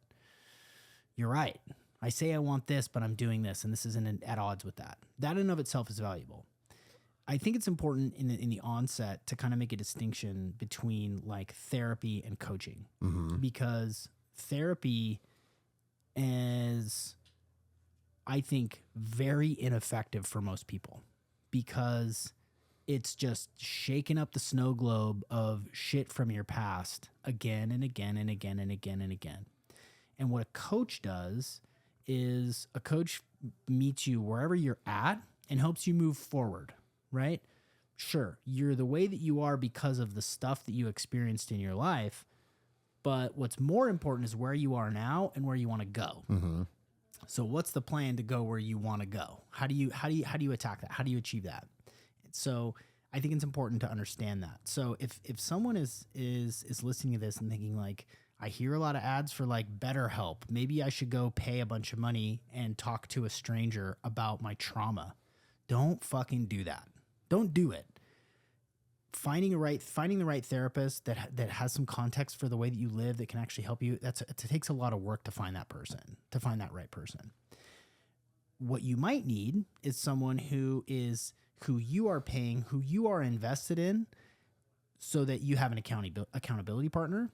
you're right. I say I want this, but I'm doing this, and this isn't at odds with that. That in and of itself is valuable. I think it's important in the onset to kind of make a distinction between like therapy and coaching, because therapy is, I think, very ineffective for most people because it's just shaking up the snow globe of shit from your past again and again and again and again and again. And what a coach does is a coach meets you wherever you're at and helps you move forward, right? Sure, you're the way that you are because of the stuff that you experienced in your life, but what's more important is where you are now and where you want to go. Mm-hmm. So what's the plan to go where you want to go? How do you attack that? How do you achieve that? So I think it's important to understand that. So if someone is listening to this and thinking like, I hear a lot of ads for like BetterHelp, maybe I should go pay a bunch of money and talk to a stranger about my trauma. Don't fucking do that. Don't do it. Finding the right therapist that has some context for the way that you live that can actually help you. It takes a lot of work to find that person, to find that right person. What you might need is someone who you are paying, who you are invested in, so that you have an accountability partner,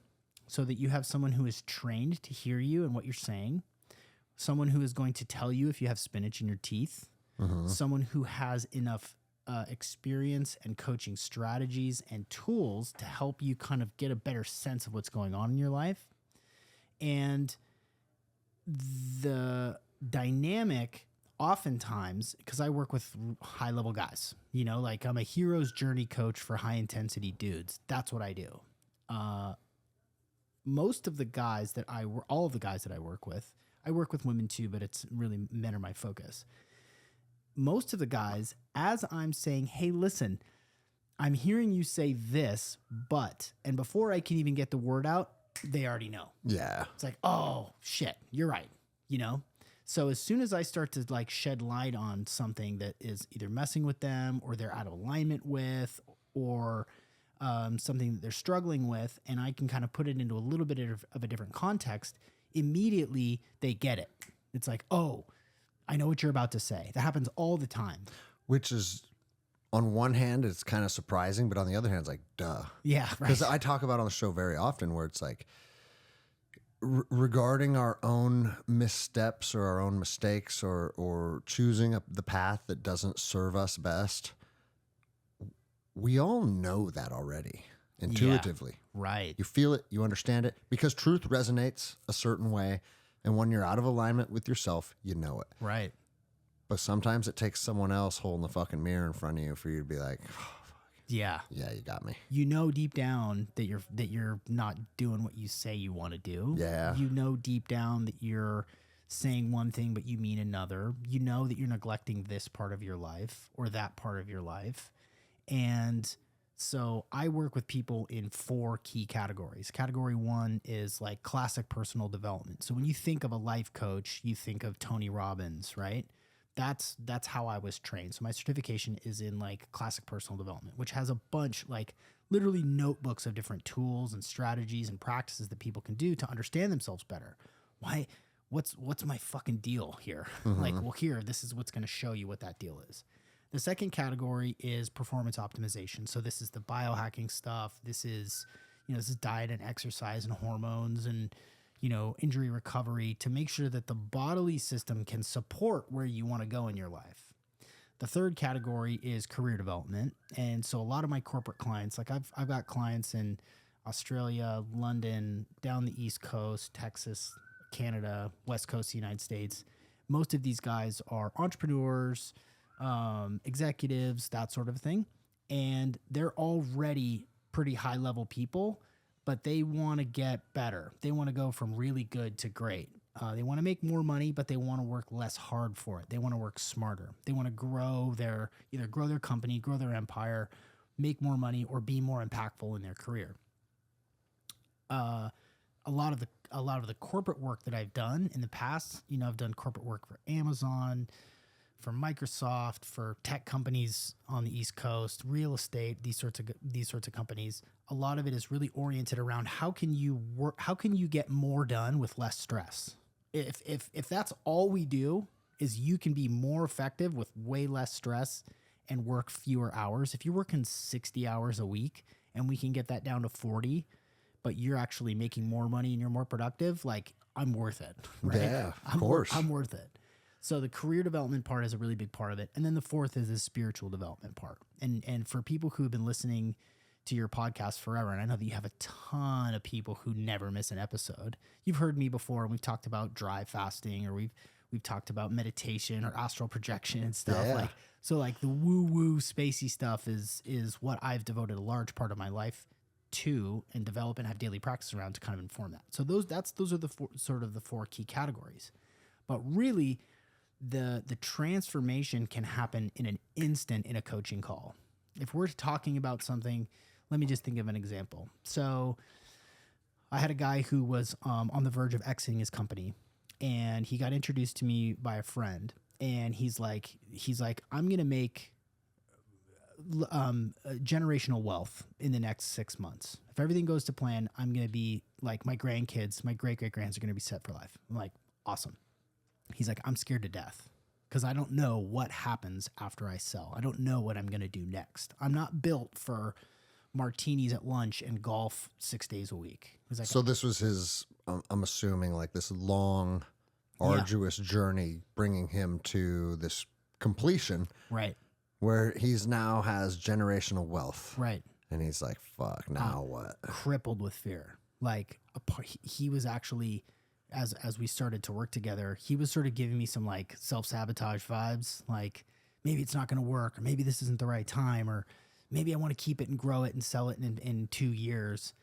so that you have someone who is trained to hear you and what you're saying, someone who is going to tell you if you have spinach in your teeth, someone who has enough experience and coaching strategies and tools to help you kind of get a better sense of what's going on in your life. And the dynamic oftentimes, because I work with high level guys, you know, like I'm a hero's journey coach for high intensity dudes. That's what I do. Most of the guys all of the guys that I work with women too, but it's really men are my focus. Most of the guys, as I'm saying, hey, listen, I'm hearing you say this, but, and before I can even get the word out, they already know. Yeah. It's like, oh shit, you're right. You know? So as soon as I start to like shed light on something that is either messing with them or they're out of alignment with, or something that they're struggling with, and I can kind of put it into a little bit of a different context, immediately they get it. It's like, oh, I know what you're about to say. That happens all the time. Which is, on one hand, it's kind of surprising, but on the other hand, it's like, duh. Yeah, right. Because I talk about on the show very often where it's like, regarding our own missteps or our own mistakes or choosing the path that doesn't serve us best, we all know that already intuitively. Yeah, right. You feel it, you understand it, because truth resonates a certain way. And when you're out of alignment with yourself, you know it. Right. But sometimes it takes someone else holding the fucking mirror in front of you for you to be like, oh, fuck. Yeah. Yeah, you got me. You know deep down that you're not doing what you say you want to do. Yeah. You know deep down that you're saying one thing but you mean another. You know that you're neglecting this part of your life or that part of your life. And so I work with people in 4 key categories. Category 1 is like classic personal development. So when you think of a life coach, you think of Tony Robbins, right? That's how I was trained. So my certification is in like classic personal development, which has a bunch, like literally notebooks of different tools and strategies and practices that people can do to understand themselves better. Why? What's my fucking deal here? Like, well, here, this is what's going to show you what that deal is. The second category is performance optimization. So this is the biohacking stuff. This is, this is diet and exercise and hormones and, injury recovery to make sure that the bodily system can support where you want to go in your life. The third category is career development. And so a lot of my corporate clients, like I've got clients in Australia, London, down the East Coast, Texas, Canada, West Coast of the United States. Most of these guys are entrepreneurs, executives, that sort of thing. And they're already pretty high level people, but they want to get better. They want to go from really good to great. They want to make more money, but they want to work less hard for it. They want to work smarter. They want to either grow their company, grow their empire, make more money, or be more impactful in their career. A lot of the corporate work that I've done in the past, I've done corporate work for Amazon, for Microsoft, for tech companies on the East Coast, real estate, these sorts of companies. A lot of it is really oriented around how can you get more done with less stress. If that's all we do is you can be more effective with way less stress and work fewer hours. If you're working 60 hours a week and we can get that down to 40, but you're actually making more money and you're more productive, like I'm worth it. Right? Yeah, of course. I'm worth it. So the career development part is a really big part of it. And then the fourth is the spiritual development part. And for people who have been listening to your podcast forever, and I know that you have a ton of people who never miss an episode. You've heard me before, and we've talked about dry fasting, or we've talked about meditation or astral projection and stuff. Yeah. Like the woo-woo spacey stuff is what I've devoted a large part of my life to and develop and have daily practice around to kind of inform that. So those are the four key categories. But really, the transformation can happen in an instant in a coaching call. If we're talking about something, let me just think of an example. So I had a guy who was on the verge of exiting his company, and he got introduced to me by a friend, and he's like, I'm going to make generational wealth in the next 6 months. If everything goes to plan, I'm going to be like my grandkids, my great-great-grands are going to be set for life. I'm like, awesome. He's like, I'm scared to death because I don't know what happens after I sell. I don't know what I'm going to do next. I'm not built for martinis at lunch and golf 6 days a week. He's like, so this was his, I'm assuming, like this long, arduous journey bringing him to this completion. Right. Where he's now has generational wealth. Right. And he's like, fuck, now what? Crippled with fear. Like he was actually, as we started to work together, he was sort of giving me some like self-sabotage vibes. Like maybe it's not going to work, or maybe this isn't the right time, or maybe I want to keep it and grow it and sell it in 2 years,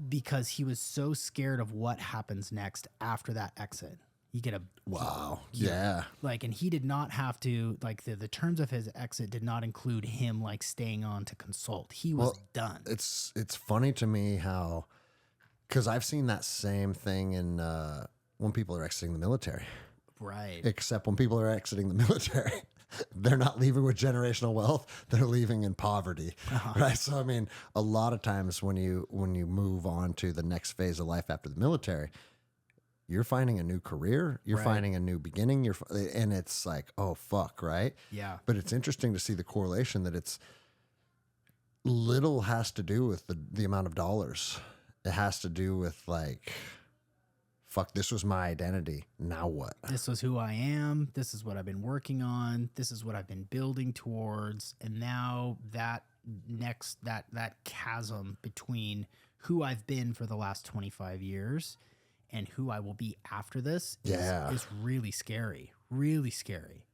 because he was so scared of what happens next after that exit. You get a wow. Yeah. Like, and he did not have to, like, the terms of his exit did not include him like staying on to consult. He was done. It's funny to me how, because I've seen that same thing in when people are exiting the military. Right. Except when people are exiting the military, they're not leaving with generational wealth. They're leaving in poverty. Right. So, I mean, a lot of times when you move on to the next phase of life after the military, you're finding a new career, you're finding a new beginning, and it's like, oh, fuck, right? Yeah. But it's interesting to see the correlation that it's little has to do with the amount of dollars. It has to do with like, fuck, this was my identity. Now what? This was who I am. This is what I've been working on. This is what I've been building towards. And now that chasm between who I've been for the last 25 years and who I will be after this is really scary, really scary.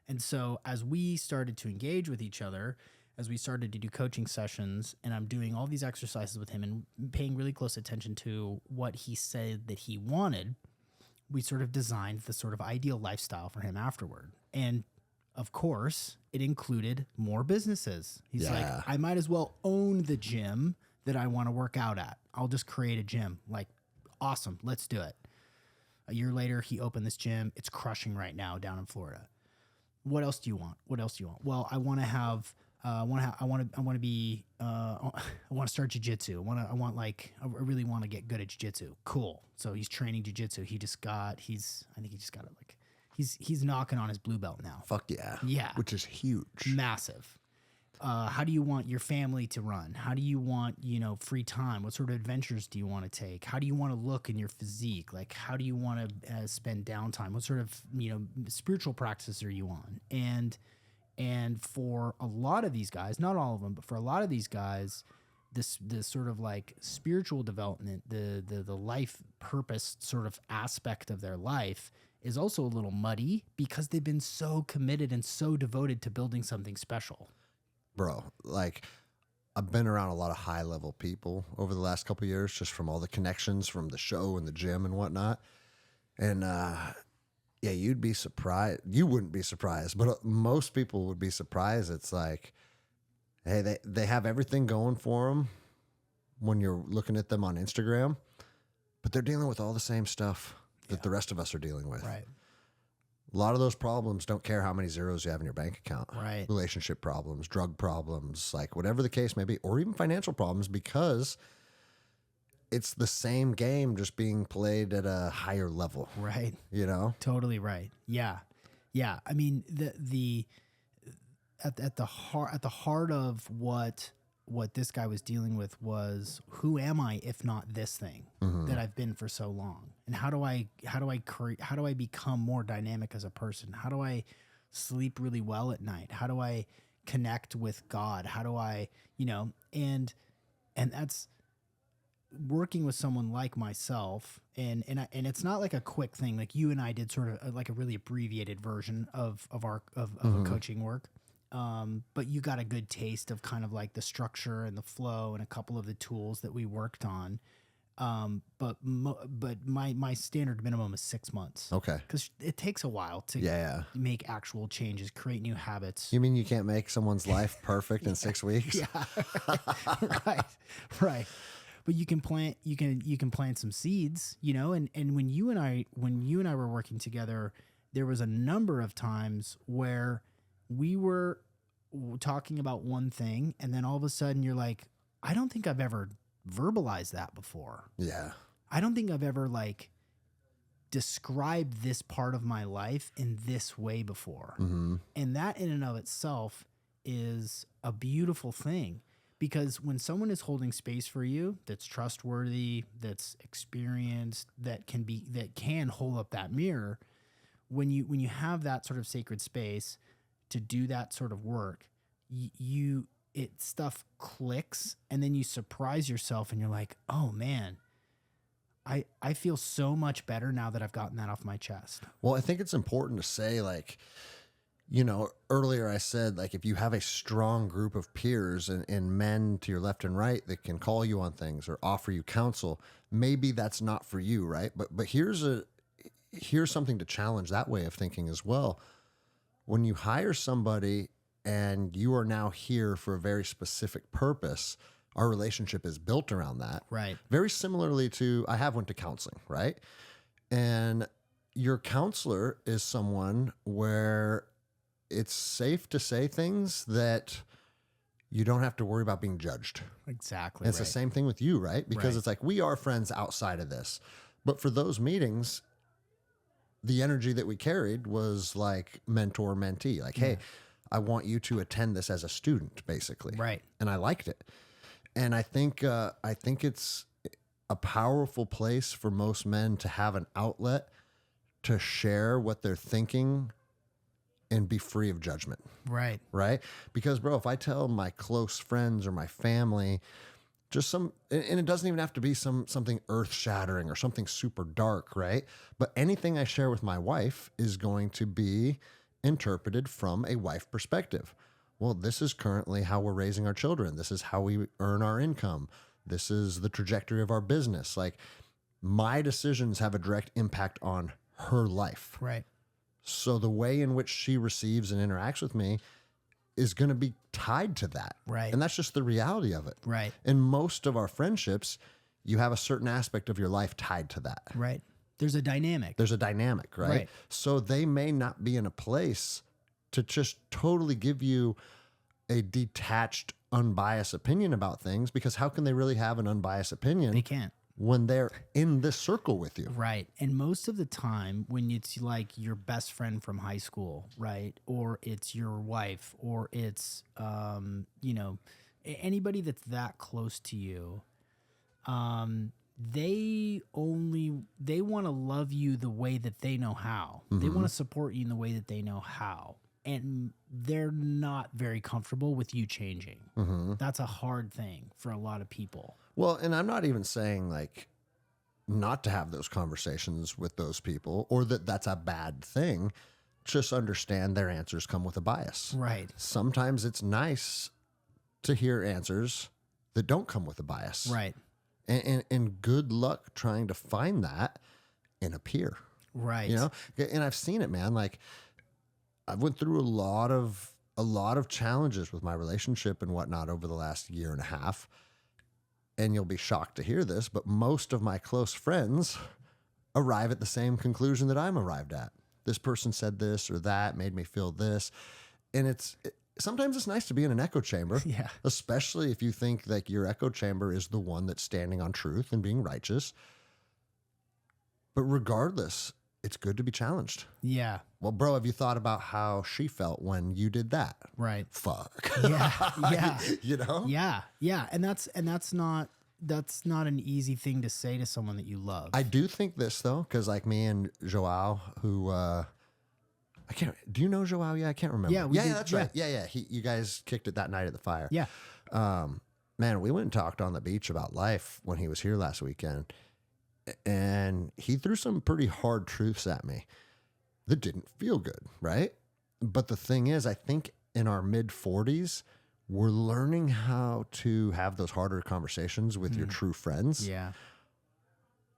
And so as we started to engage with each other, as we started to do coaching sessions, and I'm doing all these exercises with him and paying really close attention to what he said that he wanted, we sort of designed the sort of ideal lifestyle for him afterward. And of course, it included more businesses. He's like, I might as well own the gym that I want to work out at. I'll just create a gym. Like, awesome, let's do it. A year later, he opened this gym. It's crushing right now down in Florida. What else do you want? What else do you want? Well, I want to have, I want to start jiu-jitsu. I really want to get good at jiu-jitsu. Cool. So he's training jiu-jitsu. I think he just got He's knocking on his blue belt now. Fuck yeah. Yeah. Which is huge. Massive. How do you want your family to run? How do you want, free time? What sort of adventures do you want to take? How do you want to look in your physique? Like, how do you want to spend downtime? What sort of, spiritual practices are you on? And for a lot of these guys, not all of them, but for a lot of these guys, this sort of like spiritual development, the life purpose sort of aspect of their life is also a little muddy because they've been so committed and so devoted to building something special. Bro, like I've been around a lot of high level people over the last couple of years, just from all the connections from the show and the gym and whatnot. And yeah, you'd be surprised. You wouldn't be surprised, but most people would be surprised. It's like, hey, they have everything going for them when you're looking at them on Instagram, but they're dealing with all the same stuff that the rest of us are dealing with. Right. A lot of those problems don't care how many zeros you have in your bank account. Right. Relationship problems, drug problems, like whatever the case may be, or even financial problems, because it's the same game just being played at a higher level. Right. Totally right. Yeah. Yeah. I mean, at the heart of what this guy was dealing with was, who am I if not this thing that I've been for so long? And how do I become more dynamic as a person? How do I sleep really well at night? How do I connect with God? How do I, and that's working with someone like myself. And it's not like a quick thing. Like you and I did sort of like a really abbreviated version of our coaching work. But you got a good taste of kind of like the structure and the flow and a couple of the tools that we worked on. But my standard minimum is 6 months. Okay. Because it takes a while to make actual changes, create new habits. You mean you can't make someone's life perfect in 6 weeks? Yeah. Right. But you can plant some seeds, and when you and I were working together, there was a number of times where we were talking about one thing, and then all of a sudden you're like, I don't think I've ever verbalized that before. Yeah. I don't think I've ever like described this part of my life in this way before. Mm-hmm. And that in and of itself is a beautiful thing, because when someone is holding space for you, that's trustworthy, that's experienced, that can hold up that mirror, when you have that sort of sacred space to do that sort of work, stuff clicks, and then you surprise yourself and you're like, oh man, I feel so much better now that I've gotten that off my chest. Well, I think it's important to say, like, earlier I said, like, if you have a strong group of peers and men to your left and right that can call you on things or offer you counsel, maybe that's not for you, right? But here's something to challenge that way of thinking as well. When you hire somebody and you are now here for a very specific purpose, our relationship is built around that. Right. Very similarly to, I have went to counseling, right? And your counselor is someone where it's safe to say things that you don't have to worry about being judged. Exactly. And it's the same thing with you, right? Because Right. it's like, we are friends outside of this. But for those meetings, the energy that we carried was like mentor mentee, like, hey, I want you to attend this as a student, basically. Right. And I liked it. And I think it's a powerful place for most men to have an outlet to share what they're thinking and be free of judgment. Right. Right. Because, bro, if I tell my close friends or my family just and it doesn't even have to be something earth shattering or something super dark, right? But anything I share with my wife is going to be interpreted from a wife perspective. Well, this is currently how we're raising our children. This is how we earn our income. This is the trajectory of our business. Like, my decisions have a direct impact on her life. Right. So the way in which she receives and interacts with me is going to be tied to that. Right. And that's just the reality of it. Right. In most of our friendships, you have a certain aspect of your life tied to that. Right. There's a dynamic. Right? So they may not be in a place to just totally give you a detached, unbiased opinion about things, because how can they really have an unbiased opinion? They can't. when they're in this circle with you. Right. And most of the time when it's like your best friend from high school, right? Or it's your wife, or it's, you know, anybody that's that close to you, they want to love you the way that they know how. They want to support you in the way that they know how. And they're not very comfortable with you changing. That's a hard thing for a lot of people. Well, and I'm not even saying like not to have those conversations with those people or that that's a bad thing. Just understand their answers come with a bias. Right. Sometimes it's nice to hear answers that don't come with a bias. Right. And good luck trying to find that in a peer. Right. You know? And I've seen it, man. Like I've went through a lot of challenges with my relationship and whatnot over the last year and a half. And you'll be shocked to hear this, but most of my close friends arrive at the same conclusion that I'm arrived at. This person said this or that, made me feel this. And sometimes it's nice to be in an echo chamber, Yeah. especially if you think like your echo chamber is the one that's standing on truth and being righteous. But regardless, it's good to be challenged. Yeah. Well, bro, have you thought about how she felt when you did that? Right. Fuck. Yeah. Yeah. You know? Yeah. Yeah. And that's not an easy thing to say to someone that you love. I do think this though, because like me and Joao, who do you know Joao? Yeah, I can't remember. Yeah, that's right. Yeah. You guys kicked it that night at the fire. Yeah. Man, we went and talked on the beach about life when he was here last weekend, and he threw some pretty hard truths at me that didn't feel good, right? But the thing is, I think in our mid-40s, we're learning how to have those harder conversations with your true friends. Yeah.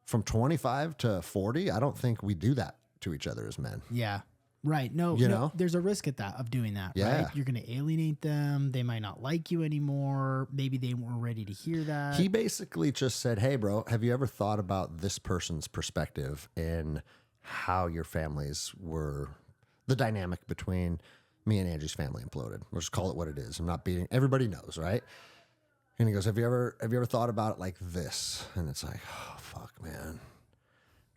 From 25 to 40, I don't think we do that to each other as men. Yeah. Right. No, You know? there's a risk of doing that. Yeah. Right. You're going to alienate them. They might not like you anymore. Maybe they weren't ready to hear that. He basically just said, hey, bro, have you ever thought about this person's perspective in how your families were, the dynamic between me and Angie's family imploded? We'll just call it what it is. I'm not beating, everybody knows, right? And he goes, have you ever thought about it like this? And it's like, oh, fuck, man.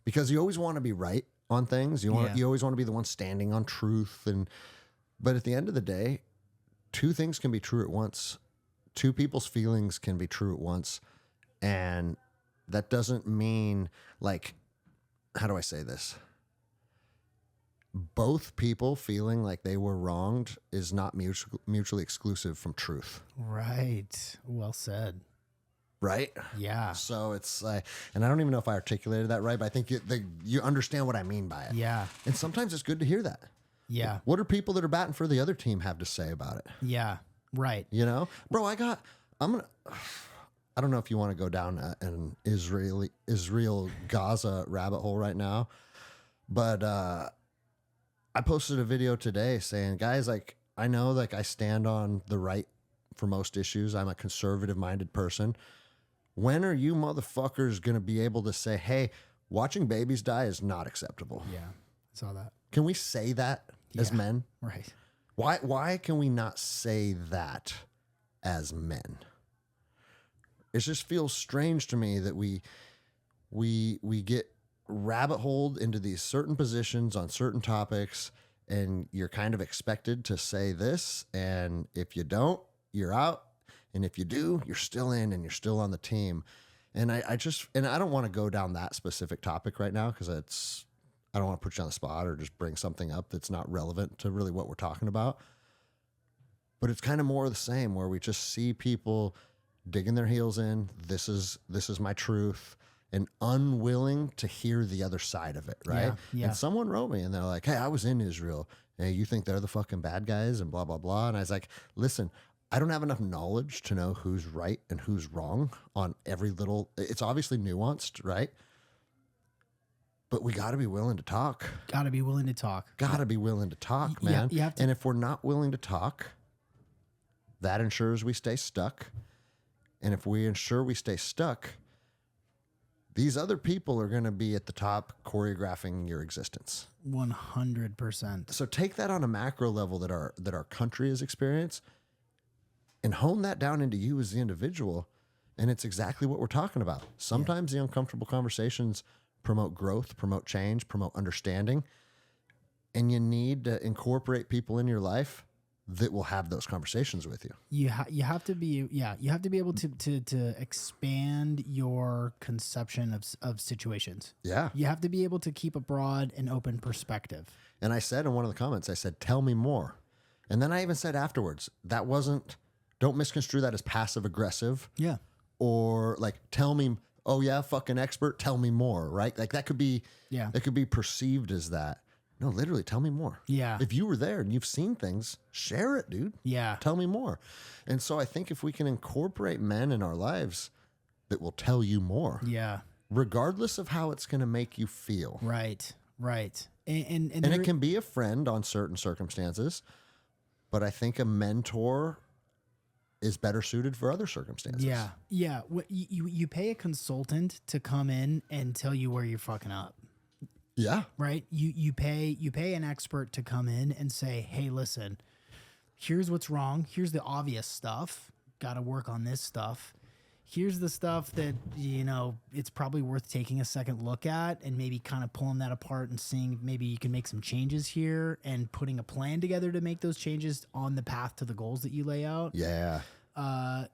Because you always want to be right on things. You always want to be the one standing on truth. But at the end of the day, two things can be true at once. Two people's feelings can be true at once. And that doesn't mean like, how do I say this? Both people feeling like they were wronged is not mutually exclusive from truth. Right. Well said. Right? Yeah. So it's like, and I don't even know if I articulated that right, but I think you understand what I mean by it. Yeah. And sometimes it's good to hear that. Yeah. What do people that are batting for the other team have to say about it? Yeah. Right. You know, bro, I don't know if you want to go down an Israel Gaza rabbit hole right now, but I posted a video today saying, guys, like, I know like I stand on the right for most issues. I'm a conservative minded person. When are you motherfuckers going to be able to say, hey, watching babies die is not acceptable? Yeah. I saw that. Can we say that as Yeah. men? Right. Why can we not say that as men? It just feels strange to me that we get rabbit holed into these certain positions on certain topics, and you're kind of expected to say this, and if you don't, you're out. And if you do, you're still in and you're still on the team. And I don't want to go down that specific topic right now because I don't want to put you on the spot or just bring something up that's not relevant to really what we're talking about. But it's kind of more of the same where we just see people digging their heels in. This is my truth, and unwilling to hear the other side of it, right? Yeah. And someone wrote me and they're like, hey, I was in Israel. Hey, you think they're the fucking bad guys and blah, blah, blah. And I was like, listen, I don't have enough knowledge to know who's right and who's wrong on every little, it's obviously nuanced, right? But we got to be willing to talk. Got to be willing to talk. Got to be willing to talk, Yeah, man. you have to- And if we're not willing to talk, that ensures we stay stuck. And if we ensure we stay stuck, these other people are going to be at the top choreographing your existence. 100%. So take that on a macro level that our country has experienced and hone that down into you as the individual And it's exactly what we're talking about. Sometimes the uncomfortable conversations promote growth, promote change, promote understanding. And you need to incorporate people in your life that will have those conversations with you. You have to be able to expand your conception of situations. Yeah. You have to be able to keep a broad and open perspective. And I said in one of the comments, I said, tell me more. And then I even said afterwards, don't misconstrue that as passive aggressive. Yeah. Or like, tell me, oh yeah, fucking expert, tell me more, right? Like that could be perceived as that. No, literally, tell me more. Yeah. If you were there and you've seen things, share it, dude. Yeah. Tell me more. And so I think if we can incorporate men in our lives that will tell you more. Yeah. Regardless of how it's going to make you feel. Right. Right. And it can be a friend on certain circumstances, but I think a mentor is better suited for other circumstances. Yeah. Yeah. You pay a consultant to come in and tell you where you're fucking up. Yeah. Right. You pay an expert to come in and say, hey, listen, here's what's wrong. Here's the obvious stuff. Got to work on this stuff. Here's the stuff that, it's probably worth taking a second look at and maybe kind of pulling that apart and seeing maybe you can make some changes here and putting a plan together to make those changes on the path to the goals that you lay out. Yeah. The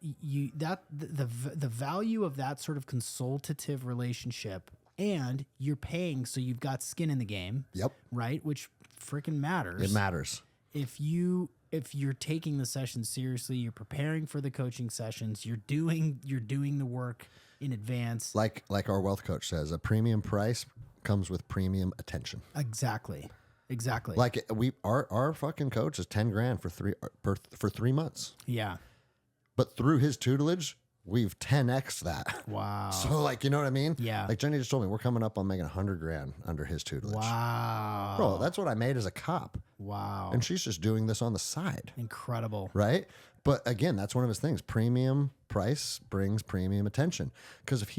value of that sort of consultative relationship, and you're paying, so you've got skin in the game. Yep. Right? Which freaking matters. It matters. If you're taking the session seriously, you're preparing for the coaching sessions, you're doing the work in advance. Like our wealth coach says, a premium price comes with premium attention. Exactly. Like our fucking coach is $10,000 for 3 months. Yeah. But through his tutelage, we've 10x that. Wow. So like, you know what I mean? Yeah. Like Jenny just told me we're coming up on making $100,000 under his tutelage. Wow. Bro, that's what I made as a cop. Wow. And she's just doing this on the side. Incredible. Right? But again, that's one of his things. Premium price brings premium attention. Because if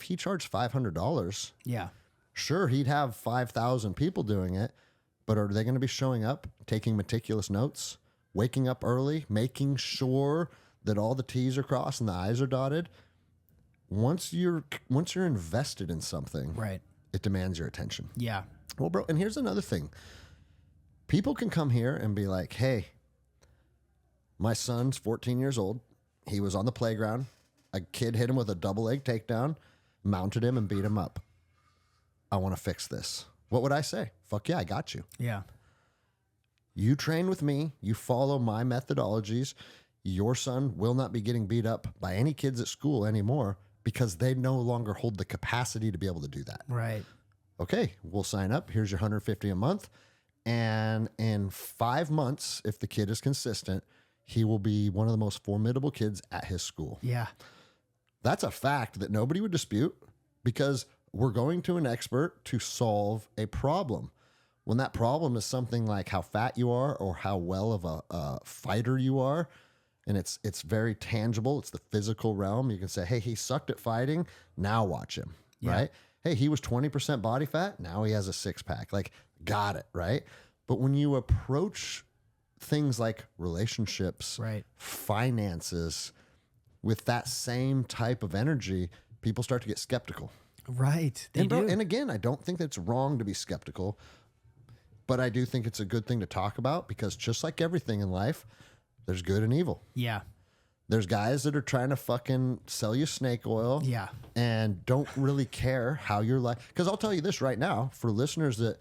he charged $500, yeah, sure, he'd have 5,000 people doing it. But are they going to be showing up, taking meticulous notes, waking up early, making sure that all the T's are crossed and the I's are dotted? Once you're invested in something, right, it demands your attention. Yeah. Well, bro, and here's another thing. People can come here and be like, hey, my son's 14 years old. He was on the playground. A kid hit him with a double leg takedown, mounted him and beat him up. I want to fix this. What would I say? Fuck yeah, I got you. Yeah. You train with me. You follow my methodologies. Your son will not be getting beat up by any kids at school anymore because they no longer hold the capacity to be able to do that. Right. Okay, we'll sign up. Here's your $150 a month. And in 5 months, if the kid is consistent, he will be one of the most formidable kids at his school. Yeah. That's a fact that nobody would dispute because we're going to an expert to solve a problem. When that problem is something like how fat you are or how well of a fighter you are, and it's very tangible, it's the physical realm, you can say, hey, he sucked at fighting, now watch him, right? Hey, he was 20% body fat, now he has a six-pack. Like, got it, right? But when you approach things like relationships, right, finances, with that same type of energy, people start to get skeptical. Right. And again, I don't think that's wrong to be skeptical, but I do think it's a good thing to talk about because just like everything in life, there's good and evil. Yeah. There's guys that are trying to fucking sell you snake oil. Yeah. And don't really care how your life. Because I'll tell you this right now, for listeners that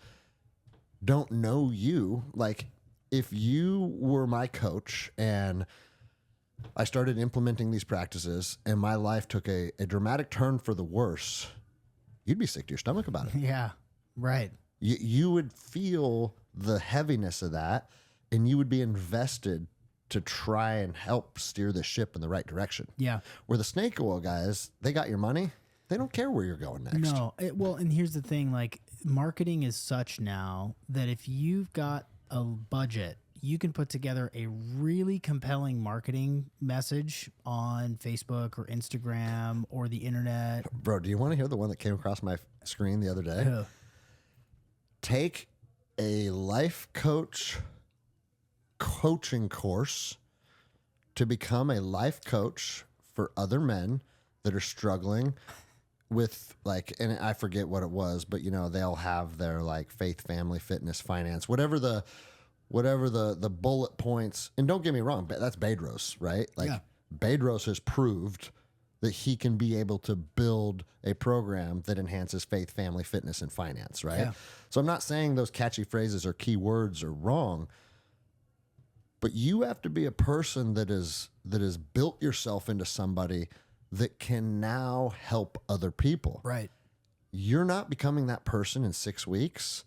don't know you, like if you were my coach and I started implementing these practices and my life took a dramatic turn for the worse, you'd be sick to your stomach about it. Yeah. Right. You would feel the heaviness of that and you would be invested to try and help steer the ship in the right direction. Yeah. Where the snake oil guys, they got your money. They don't care where you're going next. No. Well, and here's the thing, like marketing is such now that if you've got a budget, you can put together a really compelling marketing message on Facebook or Instagram or the internet. Bro, do you want to hear the one that came across my screen the other day? Take a life coach coaching course to become a life coach for other men that are struggling with like, and I forget what it was, but you know, they'll have their like faith, family, fitness, finance, whatever the bullet points. And don't get me wrong, but that's Bedros, right? Like Bedros has proved that he can be able to build a program that enhances faith, family, fitness, and finance, right? Yeah. So I'm not saying those catchy phrases or keywords are wrong, but you have to be a person that is built yourself into somebody that can now help other people. Right. You're not becoming that person in 6 weeks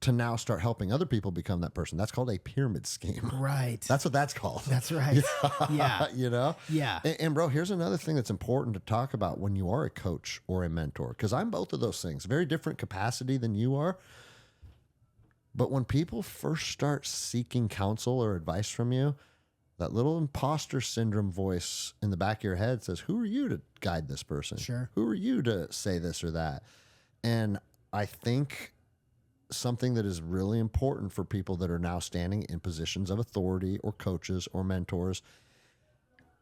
to now start helping other people become that person. That's called a pyramid scheme. Right. That's what that's called. That's right. Yeah. You know? Yeah. And bro, here's another thing that's important to talk about when you are a coach or a mentor, because I'm both of those things, very different capacity than you are. But when people first start seeking counsel or advice from you, that little imposter syndrome voice in the back of your head says, who are you to guide this person? Sure. Who are you to say this or that? And I think something that is really important for people that are now standing in positions of authority or coaches or mentors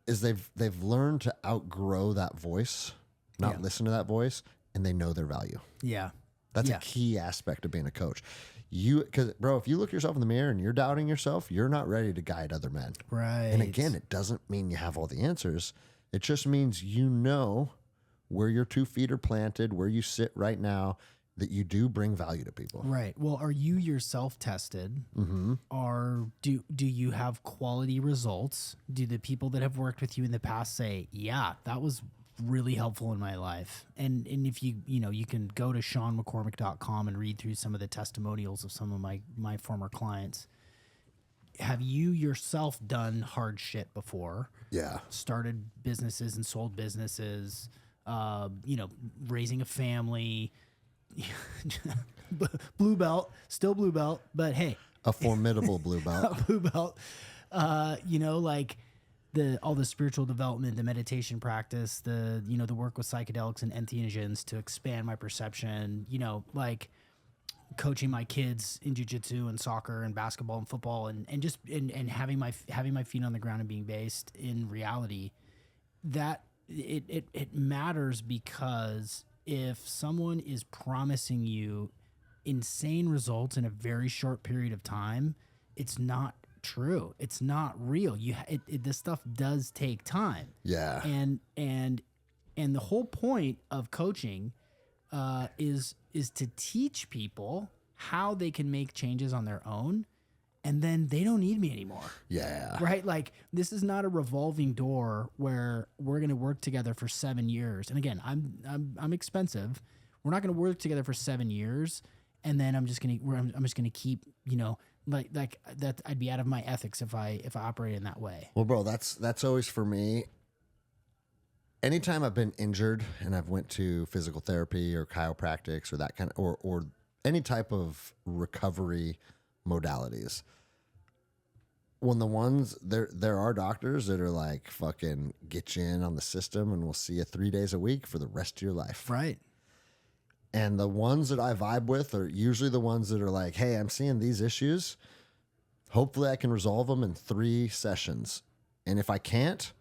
is they've learned to outgrow that voice, not listen to that voice, and they know their value. Yeah. That's a key aspect of being a coach. Because bro, if you look yourself in the mirror and you're doubting yourself, you're not ready to guide other men. Right. And again, it doesn't mean you have all the answers. It just means you know where your 2 feet are planted, where you sit right now, that you do bring value to people. Right. Well, are you yourself tested? Mm-hmm. Or do you have quality results? Do the people that have worked with you in the past say, yeah, that was really helpful in my life? And if you can go to SeanMcCormick.com and read through some of the testimonials of some of my former clients. Have you yourself done hard shit before? Yeah. Started businesses and sold businesses, raising a family, blue belt, still blue belt, but hey, a formidable blue belt, blue belt, like all the spiritual development, the meditation practice, the work with psychedelics and entheogens to expand my perception, like coaching my kids in jiu-jitsu and soccer and basketball and football and having my feet on the ground and being based in reality. That it matters, because if someone is promising you insane results in a very short period of time, it's not true. It's not real. This stuff does take time. Yeah. And the whole point of coaching is to teach people how they can make changes on their own, and then they don't need me anymore. Yeah. Right? Like, this is not a revolving door where we're going to work together for 7 years. And again, I'm expensive. We're not going to work together for 7 years, and then I'm just going to keep, like that. I'd be out of my ethics if I operated in that way. Well, bro, that's always for me. Anytime I've been injured and I've went to physical therapy or chiropractics or that kind of, or any type of recovery modalities, when the ones there are doctors that are like, fucking get you in on the system and we'll see you 3 days a week for the rest of your life. Right. And the ones that I vibe with are usually the ones that are like, hey, I'm seeing these issues. Hopefully I can resolve them in 3 sessions. And if I can't,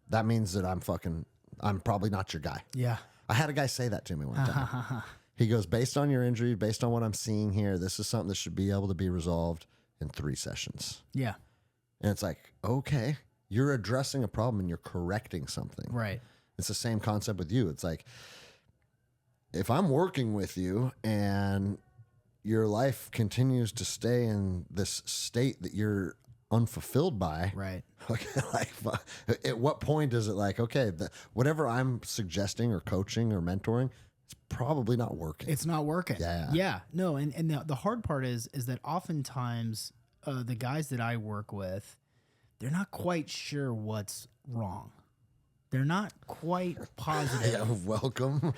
that means that I'm probably not your guy. Yeah. I had a guy say that to me one time. He goes, based on your injury, based on what I'm seeing here, this is something that should be able to be resolved in 3 sessions. Yeah. And it's like, okay, you're addressing a problem and you're correcting something. Right. It's the same concept with you. It's like, if I'm working with you and your life continues to stay in this state that you're unfulfilled by, right? Okay, like, at what point is it like, okay, whatever I'm suggesting or coaching or mentoring, it's probably not working. It's not working. Yeah. Yeah. No. And the hard part is that oftentimes the guys that I work with, they're not quite sure what's wrong. They're not quite positive. Yeah, welcome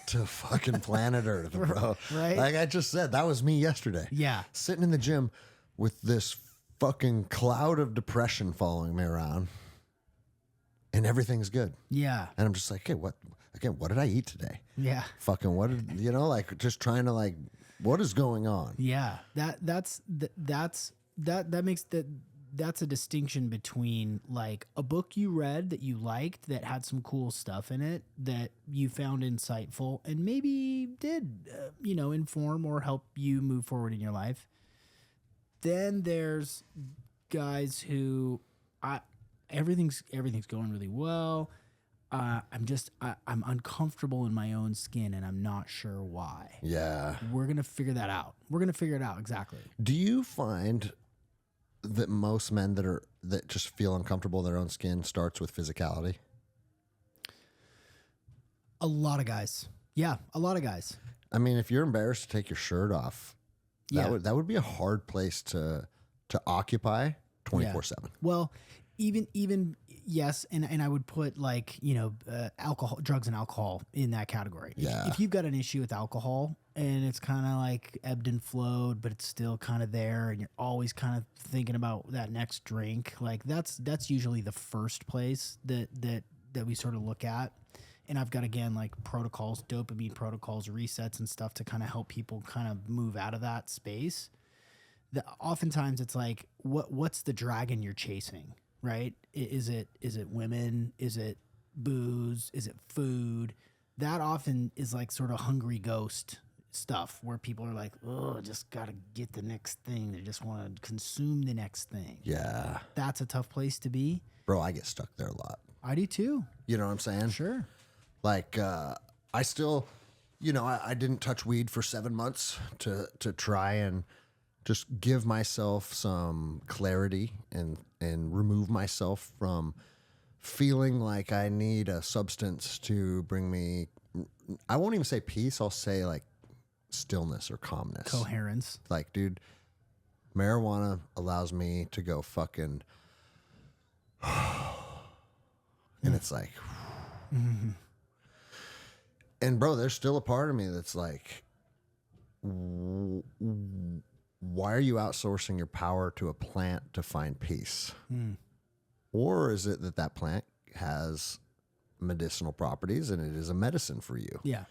to fucking planet Earth, bro. Right? Like I just said, that was me yesterday. Yeah. Sitting in the gym with this fucking cloud of depression following me around, and everything's good. Yeah. And I'm just like, hey, what did I eat today? Yeah. Fucking what did, like just trying to like, what is going on? Yeah. That makes that's a distinction between like a book you read that you liked that had some cool stuff in it that you found insightful and maybe did, inform or help you move forward in your life. Then there's guys who everything's going really well. I'm uncomfortable in my own skin and I'm not sure why. Yeah. We're going to figure that out. Exactly. Do you find that most men that just feel uncomfortable in their own skin starts with physicality? A lot of guys. Yeah, a lot of guys. I mean, if you're embarrassed to take your shirt off, that would be a hard place to occupy 24/7. Well, even yes, and I would put like alcohol, drugs, and alcohol in that category. Yeah. If you've got an issue with alcohol and it's kind of like ebbed and flowed, but it's still kind of there, and you're always kind of thinking about that next drink, like that's usually the first place that we sort of look at. And I've got, again, like protocols, dopamine protocols, resets and stuff to kind of help people kind of move out of that space. Oftentimes it's like, what's the dragon you're chasing, right? Is it women? Is it booze? Is it food? That often is like sort of hungry ghost stuff where people are like, oh, just got to get the next thing. They just want to consume the next thing. Yeah. That's a tough place to be. Bro, I get stuck there a lot. I do too. You know what I'm saying? Sure. Like, I still, I didn't touch weed for 7 months to try and just give myself some clarity and remove myself from feeling like I need a substance to bring me, I won't even say peace. I'll say like stillness or calmness. Coherence. Like, dude, marijuana allows me to go fucking, and it's like, and bro, there's still a part of me that's like, why are you outsourcing your power to a plant to find peace? Or is it that plant has medicinal properties and it is a medicine for you? Yeah.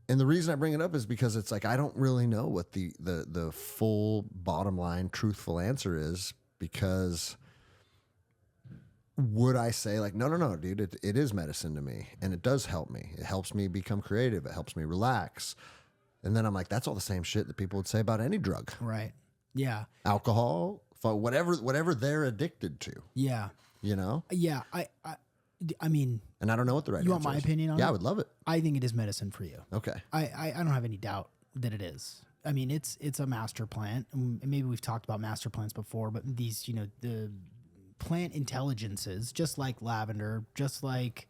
And the reason I bring it up is because it's like, I don't really know what the full bottom line truthful answer is, because would I say like, no, dude, it is medicine to me and it does help me. It helps me become creative. It helps me relax. And then I'm like, that's all the same shit that people would say about any drug. Right. Yeah. Alcohol, whatever they're addicted to. Yeah. Yeah. I mean, and I don't know what the right answer is. You want my opinion on it? Yeah, I would love it. I think it is medicine for you. Okay. I don't have any doubt that it is. I mean, it's a master plant. Maybe we've talked about master plants before, but these, the plant intelligences, just like lavender, just like,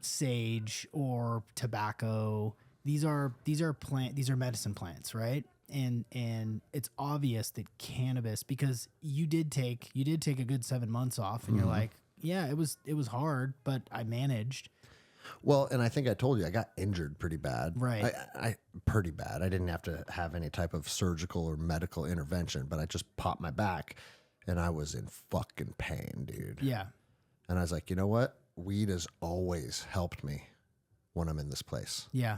sage or tobacco. These are medicine plants, right? And it's obvious that cannabis, because you did take a good 7 months off, and you're like, yeah, it was hard, but I managed. Well, and I think I told you I got injured pretty bad. Right. I pretty bad. I didn't have to have any type of surgical or medical intervention, but I just popped my back and I was in fucking pain, dude. Yeah. And I was like, you know what? Weed has always helped me when I'm in this place. Yeah.